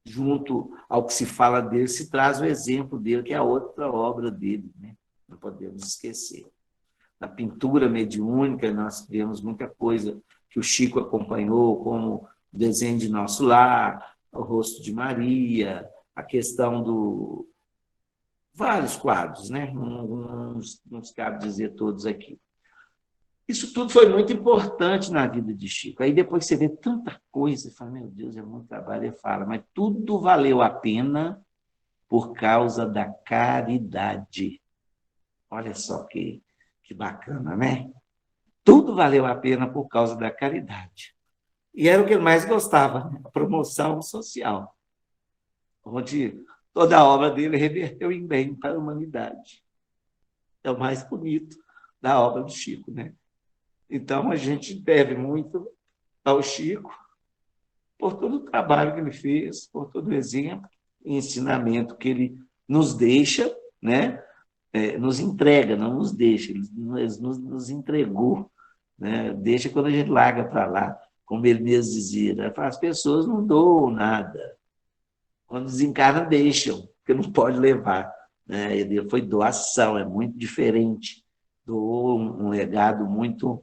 junto ao que se fala dele, se traz o exemplo dele, que é a outra obra dele, né? Não podemos esquecer. Na pintura mediúnica, nós vemos muita coisa que o Chico acompanhou, como o desenho de Nosso Lar, o rosto de Maria, a questão do... vários quadros, né? Não cabe dizer todos aqui. Isso tudo foi muito importante na vida de Chico. Aí depois você vê tanta coisa, você fala, meu Deus, é muito trabalho, ele fala, mas tudo valeu a pena por causa da caridade. Olha só que bacana, né? Tudo valeu a pena por causa da caridade. E era o que ele mais gostava, né? A promoção social, onde toda a obra dele reverteu em bem para a humanidade. É o mais bonito da obra do Chico, né? Então, a gente deve muito ao Chico por todo o trabalho que ele fez, por todo o exemplo e ensinamento que ele nos deixa, né? Nos entrega, não nos deixa, ele nos entregou, né? Deixa quando a gente larga para lá, como ele mesmo dizia, né? As pessoas não doam nada, quando desencarnam deixam, porque não pode levar, né? Ele foi doação, é muito diferente, doou um legado muito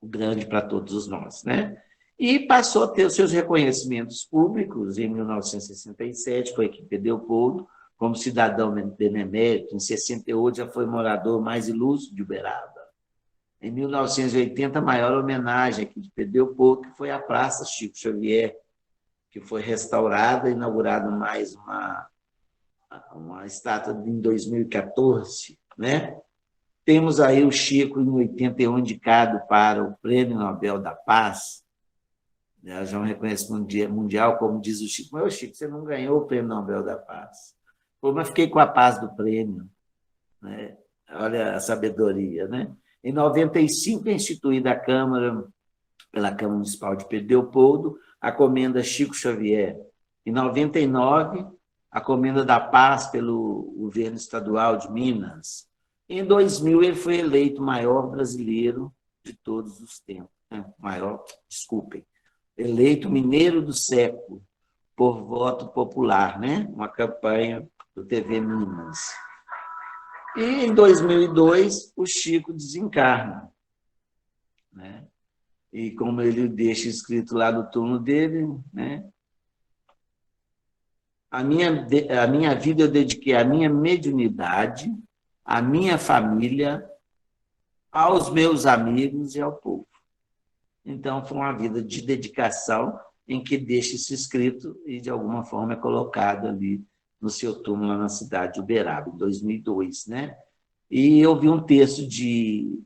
grande para todos nós, né? E passou a ter os seus reconhecimentos públicos em 1967, foi aqui em Leopoldo, como cidadão benemérito. Em 68 já foi morador mais ilustre de Uberaba. Em 1980, a maior homenagem aqui de Leopoldo, que foi a Praça Chico Xavier, que foi restaurada e inaugurada mais uma estátua em 2014, né? Temos aí o Chico, em 81, indicado para o Prêmio Nobel da Paz, já é um reconhecimento mundial, como diz o Chico. Mas, Chico, você não ganhou o Prêmio Nobel da Paz. Pô, mas fiquei com a paz do prêmio. Né? Olha a sabedoria. Né? Em 95, é instituída a Câmara, pela Câmara Municipal de Pedro Leopoldo, a Comenda Chico Xavier. Em 99, a Comenda da Paz pelo Governo Estadual de Minas. Em 2000, ele foi eleito o maior brasileiro de todos os tempos. Né? Eleito mineiro do século, por voto popular, né? Uma campanha do TV Minas. E, em 2002, o Chico desencarna. Né? E, como ele deixa escrito lá no túmulo dele, né? A minha vida eu dediquei à minha mediunidade, à minha família, aos meus amigos e ao povo. Então, foi uma vida de dedicação em que deixa isso escrito e, de alguma forma, é colocado ali no seu túmulo na cidade de Uberaba, em 2002. Né? E eu vi um texto de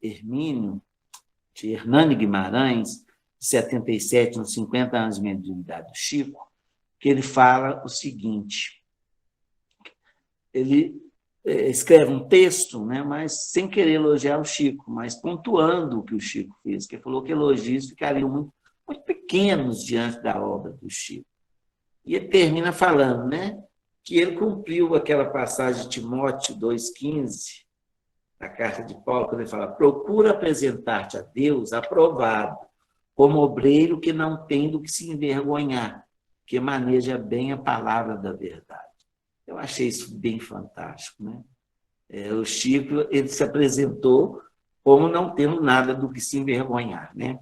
Hernani Guimarães, de 77, nos 50 anos de mediunidade do Chico, que ele fala o seguinte, ele escreve um texto, né, mas sem querer elogiar o Chico, mas pontuando o que o Chico fez, que ele falou que elogios ficariam muito, muito pequenos diante da obra do Chico. E ele termina falando, né, que ele cumpriu aquela passagem de Timóteo 2,15, da carta de Paulo, quando ele fala, procura apresentar-te a Deus aprovado, como obreiro que não tem do que se envergonhar, que maneja bem a palavra da verdade. Eu achei isso bem fantástico. Né? O Chico ele se apresentou como não tendo nada do que se envergonhar. Né?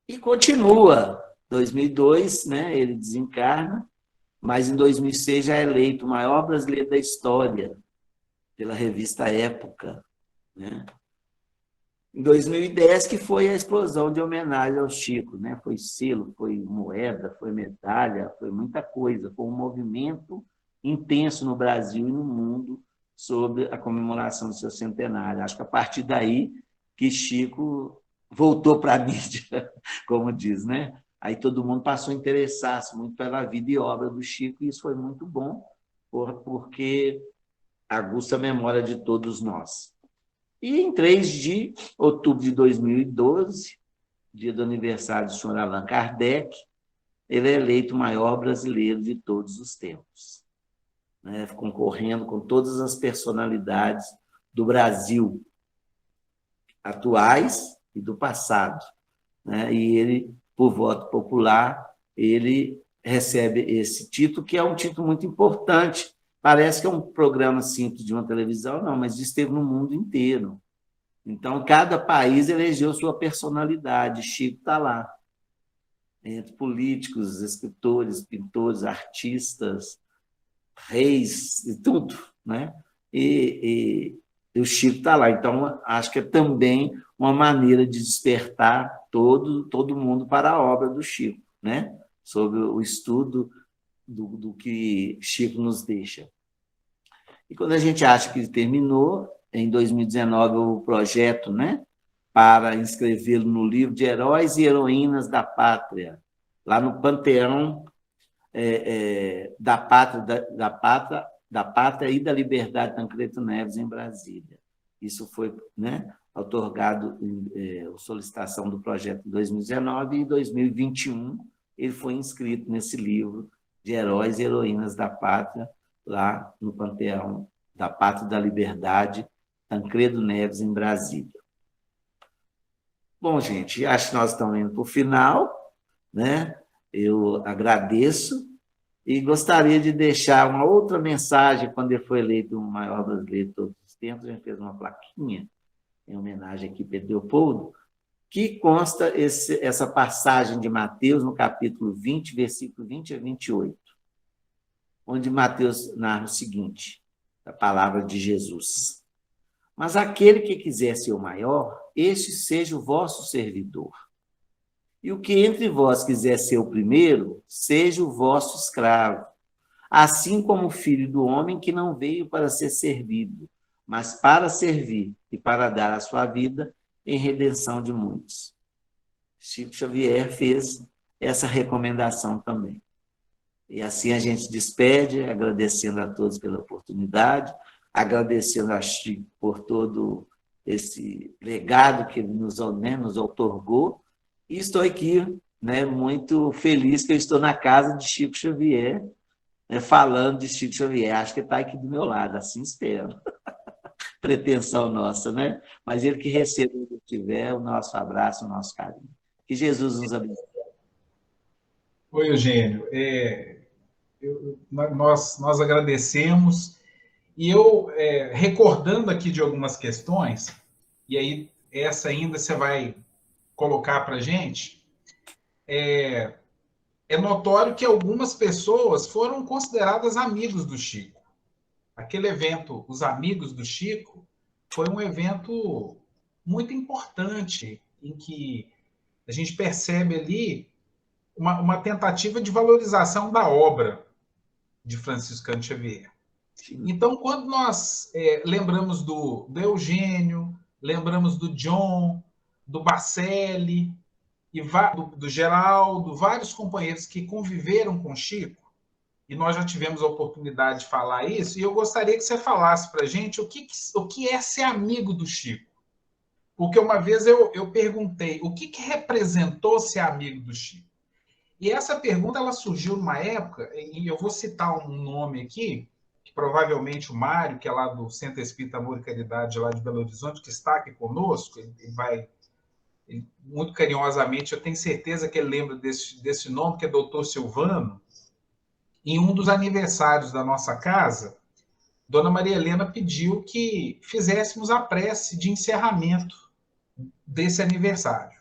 E continua. Em 2002, né, ele desencarna, mas em 2006 já é eleito o maior brasileiro da história, pela revista Época. Né? Em 2010, que foi a explosão de homenagem ao Chico, né? Foi selo, foi moeda, foi medalha, foi muita coisa. Foi um movimento intenso no Brasil e no mundo sobre a comemoração do seu centenário. Acho que a partir daí que Chico voltou para a mídia, como diz, né? Aí todo mundo passou a interessar-se muito pela vida e obra do Chico, e isso foi muito bom, porque aguça a memória de todos nós. E em 3 de outubro de 2012, dia do aniversário do senhor Allan Kardec, ele é eleito o maior brasileiro de todos os tempos, né? Concorrendo com todas as personalidades do Brasil, atuais e do passado, né? E ele, por voto popular, ele recebe esse título, que é um título muito importante. Parece que é um programa simples de uma televisão, não, mas esteve no mundo inteiro. Então, cada país elegeu sua personalidade. Chico está lá, entre políticos, escritores, pintores, artistas, reis, e tudo, né? E o Chico está lá. Então, acho que é também uma maneira de despertar todo mundo para a obra do Chico, né? Sobre o estudo do que Chico nos deixa. E quando a gente acha que terminou, em 2019, o projeto, né, para inscrevê-lo no livro de Heróis e Heroínas da Pátria, lá no Panteão da Pátria e da Liberdade Tancredo Neves, em Brasília. Isso foi, né, outorgado, solicitação do projeto em 2019, e em 2021 ele foi inscrito nesse livro de Heróis e Heroínas da Pátria, lá no Panteão da Pátria e da Liberdade, Tancredo Neves, em Brasília. Bom, gente, acho que nós estamos indo para o final, né? Eu agradeço e gostaria de deixar uma outra mensagem. Quando ele foi eleito o maior brasileiro de todos os tempos, a gente fez uma plaquinha em homenagem aqui a Pedro Leopoldo, que consta essa passagem de Mateus, no capítulo 20, versículo 20 a 28, onde Mateus narra o seguinte, a palavra de Jesus: mas aquele que quiser ser o maior, este seja o vosso servidor. E o que entre vós quiser ser o primeiro, seja o vosso escravo, assim como o Filho do Homem, que não veio para ser servido, mas para servir e para dar a sua vida em redenção de muitos. Chico Xavier fez essa recomendação também. E assim a gente despede, agradecendo a todos pela oportunidade, agradecendo a Chico por todo esse legado que ele nos outorgou. E estou aqui, né, muito feliz que eu estou na casa de Chico Xavier, né, falando de Chico Xavier. Acho que está aqui do meu lado, assim espero. Pretensão nossa, né? Mas ele que receba o que tiver, o nosso abraço, o nosso carinho. Que Jesus nos abençoe. Oi, Eugênio. Nós agradecemos. E eu, recordando aqui de algumas questões, e aí essa ainda você vai colocar para a gente, é notório que algumas pessoas foram consideradas amigos do Chico. Aquele evento, Os Amigos do Chico, foi um evento muito importante, em que a gente percebe ali uma tentativa de valorização da obra de Franciscano Xavier. Então, quando nós lembramos do Eugênio, lembramos do John, do Bacelli, e do Geraldo, vários companheiros que conviveram com Chico, e nós já tivemos a oportunidade de falar isso, e eu gostaria que você falasse para a gente o que é ser amigo do Chico. Porque uma vez eu perguntei o que representou ser amigo do Chico. E essa pergunta ela surgiu numa época, e eu vou citar um nome aqui, que provavelmente o Mário, que é lá do Centro Espírita Amor e Caridade, lá de Belo Horizonte, que está aqui conosco, ele vai, muito carinhosamente, eu tenho certeza que ele lembra desse nome, que é Dr. Silvano. Em um dos aniversários da nossa casa, Dona Maria Helena pediu que fizéssemos a prece de encerramento desse aniversário.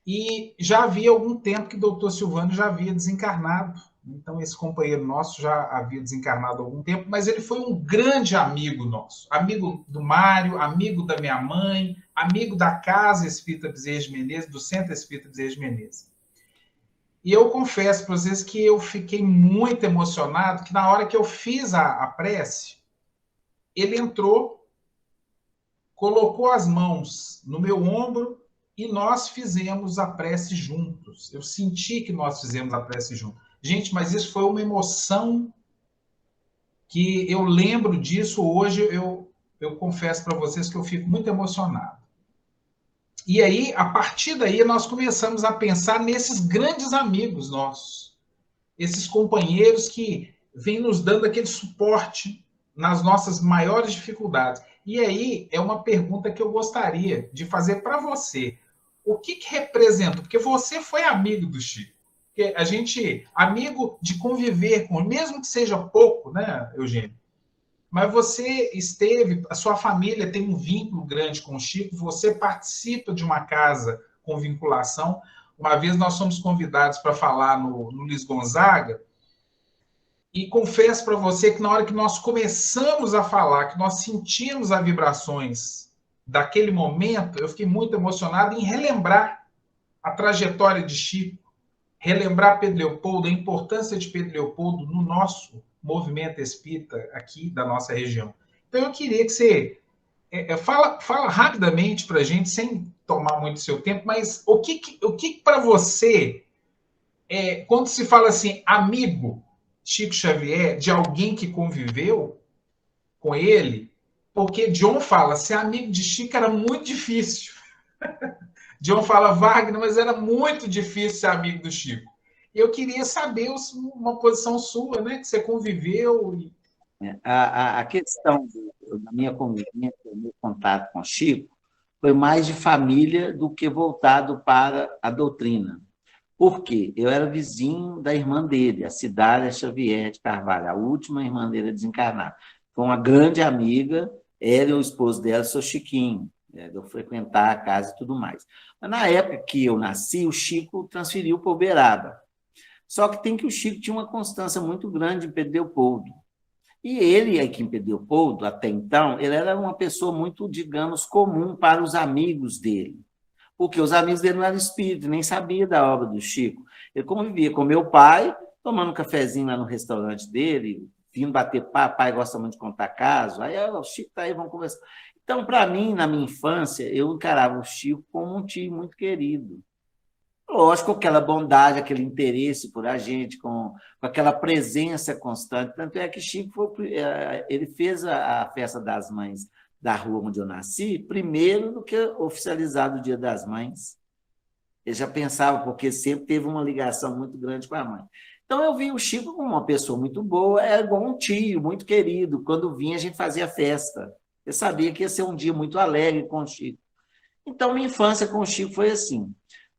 E já havia algum tempo que o doutor Silvano já havia desencarnado. Então, esse companheiro nosso já havia desencarnado há algum tempo, mas ele foi um grande amigo nosso. Amigo do Mário, amigo da minha mãe, amigo da Casa Espírita Bezerra de Menezes, do Centro Espírita Bezerra de Menezes. E eu confesso para vocês que eu fiquei muito emocionado, que na hora que eu fiz a prece, ele entrou, colocou as mãos no meu ombro e nós fizemos a prece juntos. Eu senti que nós fizemos a prece juntos. Gente, mas isso foi uma emoção que eu lembro disso hoje, eu confesso para vocês que eu fico muito emocionado. E aí, a partir daí, nós começamos a pensar nesses grandes amigos nossos, esses companheiros que vêm nos dando aquele suporte nas nossas maiores dificuldades. E aí, é uma pergunta que eu gostaria de fazer para você. O que representa? Porque você foi amigo do Chico. Porque a gente, amigo de conviver com, mesmo que seja pouco, né, Eugênio? Mas você esteve, a sua família tem um vínculo grande com o Chico, você participa de uma casa com vinculação. Uma vez nós fomos convidados para falar no Luiz Gonzaga, e confesso para você que na hora que nós começamos a falar, que nós sentimos as vibrações daquele momento, eu fiquei muito emocionado em relembrar a trajetória de Chico, relembrar Pedro Leopoldo, a importância de Pedro Leopoldo no nosso movimento espírita aqui da nossa região. Então eu queria que você fala rapidamente para a gente, sem tomar muito seu tempo, mas o que para você, quando se fala assim, amigo Chico Xavier, de alguém que conviveu com ele, porque John fala, ser amigo de Chico era muito difícil. John fala, Wagner, mas era muito difícil ser amigo do Chico. Eu queria saber uma posição sua, né? Que você conviveu. A questão da minha convivência, do meu contato com o Chico, foi mais de família do que voltado para a doutrina. Por quê? Eu era vizinho da irmã dele, a Cidália Xavier de Carvalho, a última irmã dele a desencarnar. Foi uma grande amiga, ela e o esposo dela, seu Chiquinho, de eu frequentar a casa e tudo mais. Mas na época que eu nasci, o Chico transferiu para Uberaba. Só que tem que o Chico tinha uma constância muito grande em Pedro Leopoldo. E ele, aqui em Pedro Leopoldo, até então, ele era uma pessoa muito, digamos, comum para os amigos dele. Porque os amigos dele não eram espíritos, nem sabia da obra do Chico. Ele convivia com meu pai, tomando um cafezinho lá no restaurante dele, vindo bater papo, pai gosta muito de contar caso, aí o Chico está aí, vamos conversar. Então, para mim, na minha infância, eu encarava o Chico como um tio muito querido. Lógico, aquela bondade, aquele interesse por a gente, com aquela presença constante. Tanto é que Chico ele fez a festa das mães da rua onde eu nasci, primeiro do que oficializado o Dia das Mães. Ele já pensava, porque sempre teve uma ligação muito grande com a mãe. Então, eu vi o Chico como uma pessoa muito boa, era igual um tio, muito querido. Quando vinha, a gente fazia festa. Eu sabia que ia ser um dia muito alegre com o Chico. Então, minha infância com o Chico foi assim.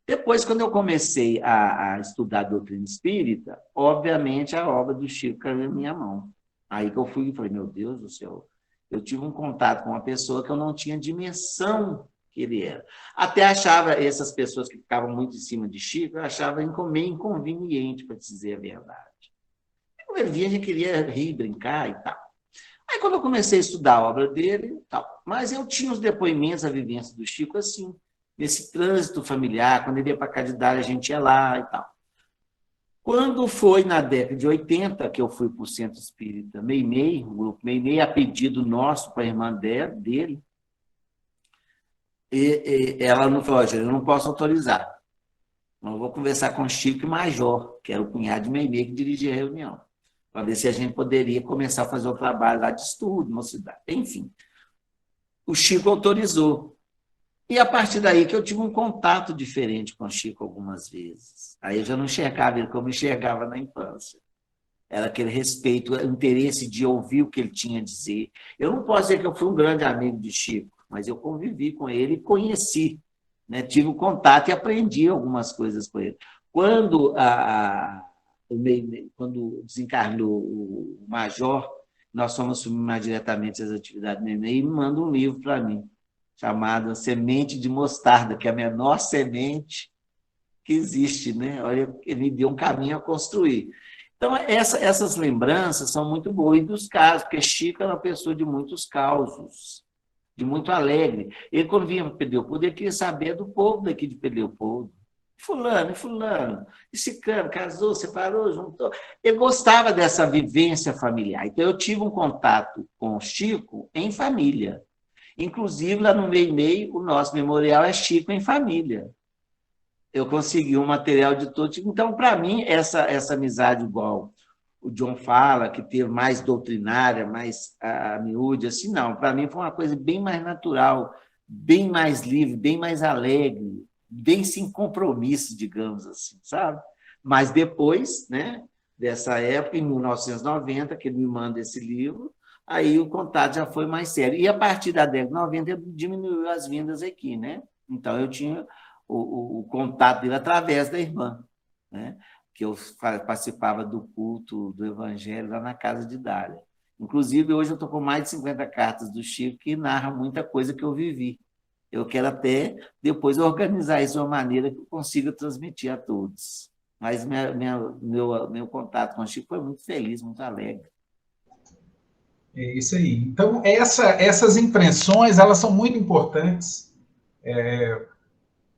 Depois, quando eu comecei a estudar a doutrina espírita, obviamente a obra do Chico caiu na minha mão. Aí que eu fui e falei, meu Deus do céu, eu tive um contato com uma pessoa que eu não tinha dimensão que ele era. Até achava, essas pessoas que ficavam muito em cima de Chico, eu achava meio inconveniente, para dizer a verdade. Quando ele vinha, a gente queria rir, brincar e tal. Aí, quando eu comecei a estudar a obra dele, tal, mas eu tinha os depoimentos, a vivência do Chico assim, nesse trânsito familiar, quando ele ia para a Caridade, a gente ia lá e tal. Quando foi na década de 80, que eu fui para o Centro Espírita Meimei, o grupo Meimei, a pedido nosso para a irmã dele, ela não falou, eu não posso autorizar. Eu vou conversar com o Chico e Major, que era o cunhado de Meimei, que dirigia a reunião, para ver se a gente poderia começar a fazer o trabalho lá de estudo, na cidade. Enfim, o Chico autorizou. E a partir daí que eu tive um contato diferente com o Chico algumas vezes. Aí eu já não enxergava ele como enxergava na infância. Era aquele respeito, o interesse de ouvir o que ele tinha a dizer. Eu não posso dizer que eu fui um grande amigo de Chico, mas eu convivi com ele e conheci, né? Tive um contato e aprendi algumas coisas com ele. Quando desencarnou o Major, nós fomos assumir mais diretamente as atividades do Meimei e me manda um livro para mim, chamada Semente de Mostarda, que é a menor semente que existe, né? Olha, ele me deu um caminho a construir. Então, essas lembranças são muito boas, e dos casos, porque Chico era uma pessoa de muitos causos, de muito alegre. Ele, quando vinha para Pedro Leopoldo, ele queria saber do povo daqui de Pedro Leopoldo. Fulano, e Ciclano, casou, separou, juntou. Ele gostava dessa vivência familiar. Então, eu tive um contato com o Chico em família. Inclusive, lá no meio, o nosso memorial é Chico em família. Eu consegui um material de todo tipo. Então, para mim, essa amizade, igual o John fala, que teve mais doutrinária, mais a miúde, assim, não. Para mim, foi uma coisa bem mais natural, bem mais livre, bem mais alegre, bem sem compromisso, digamos assim, sabe? Mas depois, né, dessa época, em 1990, que ele me manda esse livro, aí o contato já foi mais sério. E a partir da década de 90, ele diminuiu as vindas aqui, né? Então, eu tinha o contato dele através da irmã, né? Que eu participava do culto do Evangelho lá na casa de Dália. Inclusive, hoje eu estou com mais de 50 cartas do Chico que narram muita coisa que eu vivi. Eu quero até depois organizar isso de uma maneira que eu consiga transmitir a todos. Mas meu contato com o Chico foi muito feliz, muito alegre. É isso aí. Então, essas impressões, elas são muito importantes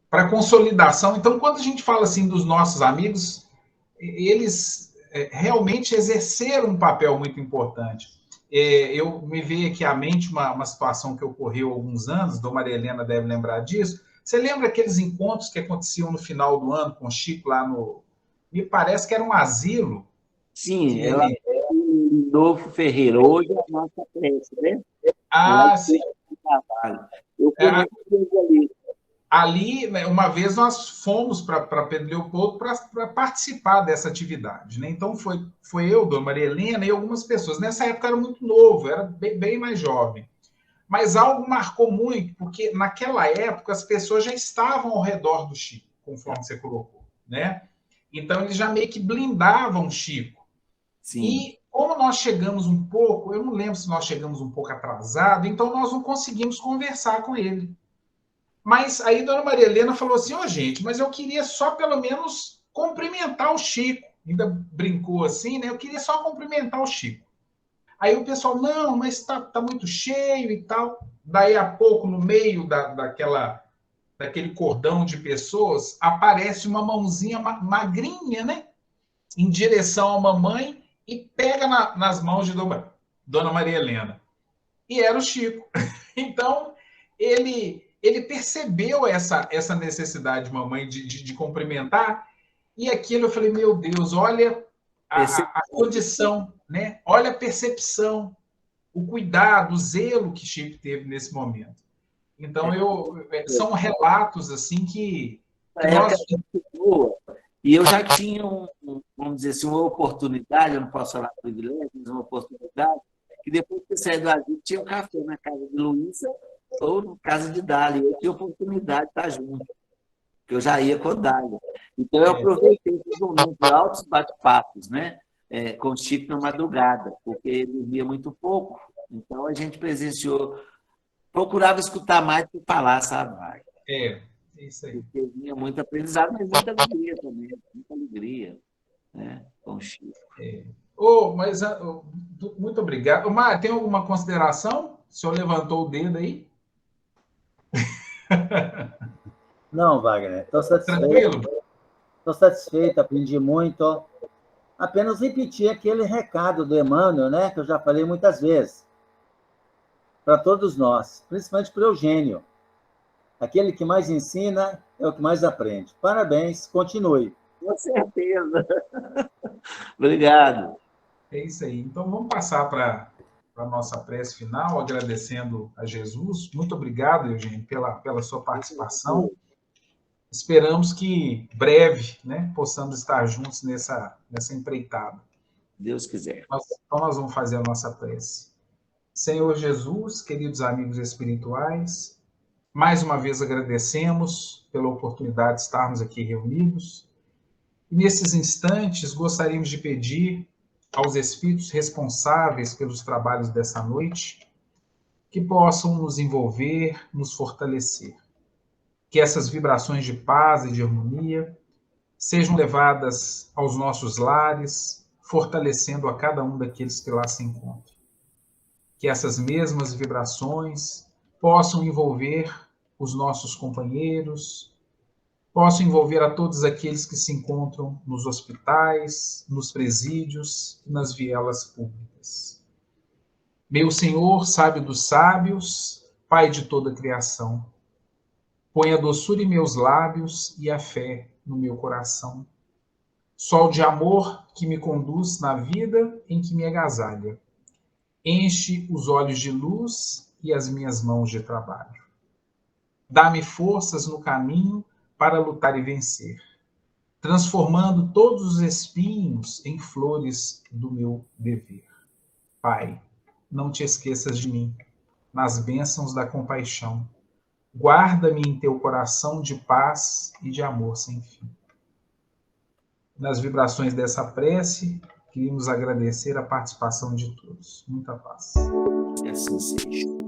para a consolidação. Então, quando a gente fala assim dos nossos amigos, eles realmente exerceram um papel muito importante. Eu me veio aqui à mente uma situação que ocorreu há alguns anos, Dona Maria Helena deve lembrar disso. Você lembra aqueles encontros que aconteciam no final do ano com o Chico lá no... Me parece que era um asilo. Sim, ela é o Novo Ferreira, hoje é a nossa prece, né? Ah, sim. Eu conheço ali. Ali, uma vez nós fomos para Pedro Leopoldo para participar dessa atividade, né? Então foi eu, Dona Maria Helena e algumas pessoas. Nessa época eu era muito novo, era bem mais jovem. Mas algo marcou muito, porque naquela época as pessoas já estavam ao redor do Chico, conforme você colocou, né? Então eles já meio que blindavam o Chico. Sim. E como nós chegamos um pouco, eu não lembro se nós chegamos um pouco atrasado, então nós não conseguimos conversar com ele. Mas aí Dona Maria Helena falou assim, gente, mas eu queria só pelo menos cumprimentar o Chico. Ainda brincou assim, né? Eu queria só cumprimentar o Chico. Aí o pessoal, não, mas tá muito cheio e tal. Daí a pouco, no meio daquele cordão de pessoas, aparece uma mãozinha magrinha, né? Em direção à mamãe e pega nas mãos de Dona Maria Helena. E era o Chico. Então, ele percebeu essa necessidade de mamãe de cumprimentar, e aquilo eu falei, meu Deus, olha a condição, né? Olha a percepção, o cuidado, o zelo que Chico teve nesse momento. Então, são relatos assim que nós... E eu já tinha, vamos dizer assim, uma oportunidade, eu não posso falar privilégio, mas uma oportunidade, que depois que eu saí do asilo, tinha um café na casa de Luísa ou na casa de Dália. Eu tinha oportunidade de estar junto, porque eu já ia com Dália. Então, eu aproveitei esse momento de altos bate-papos, né? Com o Chico na madrugada, porque ele dormia muito pouco. Então, a gente presenciou, procurava escutar mais do que falar, sabe? Isso aí. Porque vinha muito aprendizado, mas muita alegria também, muita alegria, né? Com o Chico. Muito obrigado. Mar, tem alguma consideração? O senhor levantou o dedo aí? Não, Wagner, estou satisfeito. Tranquilo? Estou satisfeito, aprendi muito. Apenas repetir aquele recado do Emmanuel, né, que eu já falei muitas vezes, para todos nós, principalmente para o Eugênio. Aquele que mais ensina é o que mais aprende. Parabéns, continue. Com certeza. Obrigado. É isso aí. Então, vamos passar para a nossa prece final, agradecendo a Jesus. Muito obrigado, Eugênio, pela sua participação. Esperamos que breve, né, possamos estar juntos nessa empreitada. Deus quiser. Então, nós vamos fazer a nossa prece. Senhor Jesus, queridos amigos espirituais, mais uma vez agradecemos pela oportunidade de estarmos aqui reunidos. E nesses instantes, gostaríamos de pedir aos espíritos responsáveis pelos trabalhos dessa noite que possam nos envolver, nos fortalecer. Que essas vibrações de paz e de harmonia sejam levadas aos nossos lares, fortalecendo a cada um daqueles que lá se encontram. Que essas mesmas vibrações possam envolver os nossos companheiros, possam envolver a todos aqueles que se encontram nos hospitais, nos presídios e nas vielas públicas. Meu Senhor, sábio dos sábios, Pai de toda a criação, põe a doçura em meus lábios e a fé no meu coração. Sol de amor que me conduz na vida em que me agasalha. Enche os olhos de luz e as minhas mãos de trabalho. Dá-me forças no caminho para lutar e vencer, transformando todos os espinhos em flores do meu dever. Pai, não te esqueças de mim, nas bênçãos da compaixão. Guarda-me em teu coração de paz e de amor sem fim. Nas vibrações dessa prece, queríamos agradecer a participação de todos. Muita paz. Que assim seja.